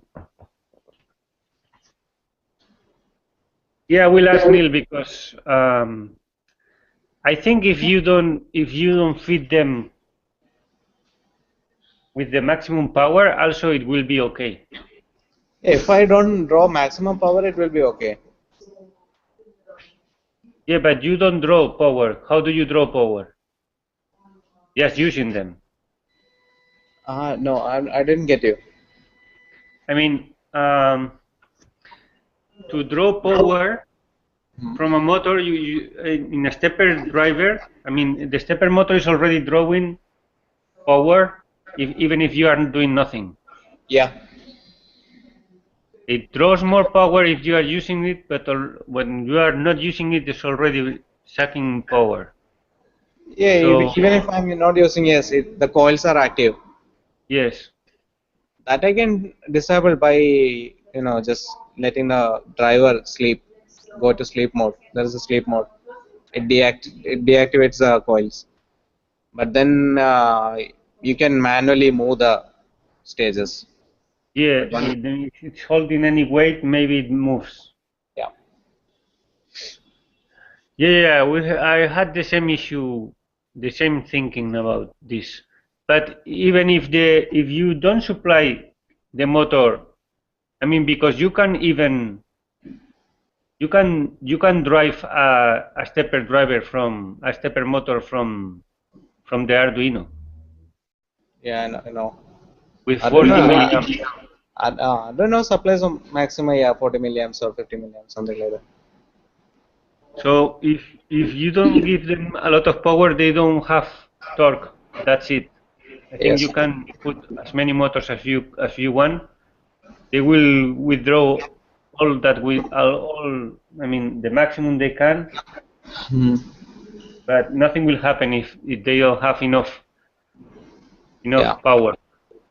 Speaker 1: yeah, we'll ask Neil because I think if you don't feed them with the maximum power, also it will be okay.
Speaker 3: If I don't draw maximum power, it will be okay.
Speaker 1: Yeah, but you don't draw power. How do you draw power? Just using them.
Speaker 3: No, I didn't get you.
Speaker 1: I mean, to draw power from a motor, in a stepper driver, I mean, the stepper motor is already drawing power, even if you aren't doing nothing.
Speaker 3: Yeah.
Speaker 1: It draws more power if you are using it, but when you are not using it, it's already sucking power.
Speaker 3: Yeah,
Speaker 1: So,
Speaker 3: even if I'm not using, yes, the coils are active.
Speaker 1: yes.
Speaker 3: That I can disable by just letting the driver sleep, go to sleep mode. There is a sleep mode. It deactivates the coils, but then you can manually move the stages.
Speaker 1: Yeah,
Speaker 3: But one,
Speaker 1: if it's holding any weight, maybe it moves.
Speaker 3: yeah.
Speaker 1: Yeah, I had the same issue, the same thinking about this. But even if you don't supply the motor, I mean, because you can drive a stepper driver from a stepper motor from the Arduino
Speaker 3: Yeah, I know.
Speaker 1: with
Speaker 3: I don't
Speaker 1: 40
Speaker 3: know.
Speaker 1: milliamps.
Speaker 3: I don't know. Supplies of maximum, yeah, 40 milliamps or 50 milliamps, something like that.
Speaker 1: So if you don't give them a lot of power, they don't have torque. That's it. I think
Speaker 3: Yes.
Speaker 1: you can put as many motors as you want. They will withdraw all that all. I mean, the maximum they can, but nothing will happen if they don't have enough
Speaker 3: Yeah.
Speaker 1: power.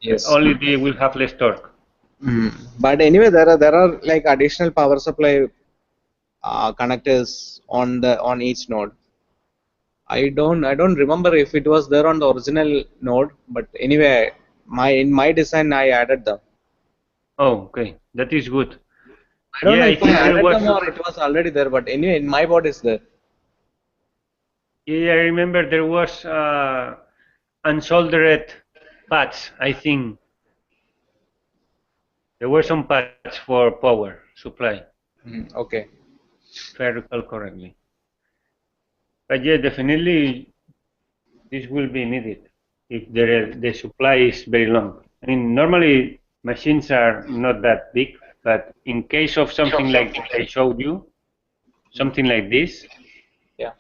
Speaker 3: Yes.
Speaker 1: Only they will have less torque.
Speaker 3: But anyway, there are like additional power supply connectors on each node. I don't remember if it was there on the original node, but anyway, in my design I added them.
Speaker 1: Oh, okay, that is good.
Speaker 3: I don't know
Speaker 1: Yeah, I
Speaker 3: if I
Speaker 1: think there
Speaker 3: added
Speaker 1: was.
Speaker 3: them or it was already there, but anyway, in my board is there.
Speaker 1: Yeah, I remember there was unsoldered pads. I think there were some pads for power supply,
Speaker 3: Okay.
Speaker 1: if I recall correctly. But yeah, definitely this will be needed if the supply is very long. I mean, normally machines are not that big, but in case of something like I showed you, something like this,
Speaker 3: Yeah.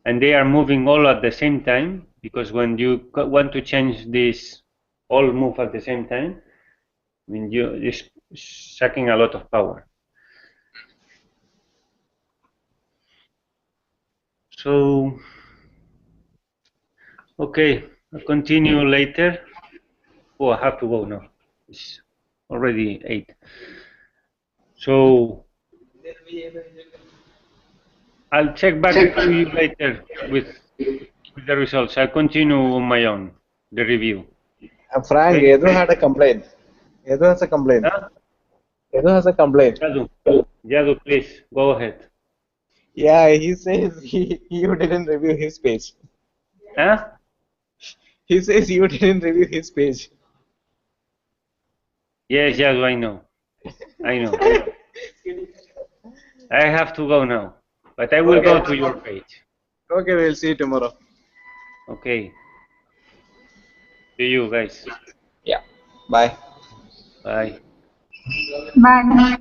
Speaker 1: and they are moving all at the same time, because when you want to change this, all move at the same time, I mean, it's sucking a lot of power. So, okay, I'll continue later. Oh, I have to go now. It's already 8. So, I'll check back to you later with the results. I'll continue on my own, the review.
Speaker 3: Frank,
Speaker 1: Okay?
Speaker 3: Edu had a complaint. Edu has a complaint.
Speaker 1: Huh?
Speaker 3: Edu has a complaint.
Speaker 1: Jadu, please, go ahead.
Speaker 3: Yeah, he says you didn't review his page.
Speaker 1: Huh?
Speaker 3: He says you didn't review his page.
Speaker 1: Yes, Jadu, I know. I know. I have to go now, but I will go to your page.
Speaker 3: Okay, we'll see you tomorrow.
Speaker 1: Okay. See you guys.
Speaker 3: Yeah. Bye.
Speaker 1: Bye.
Speaker 7: Bye.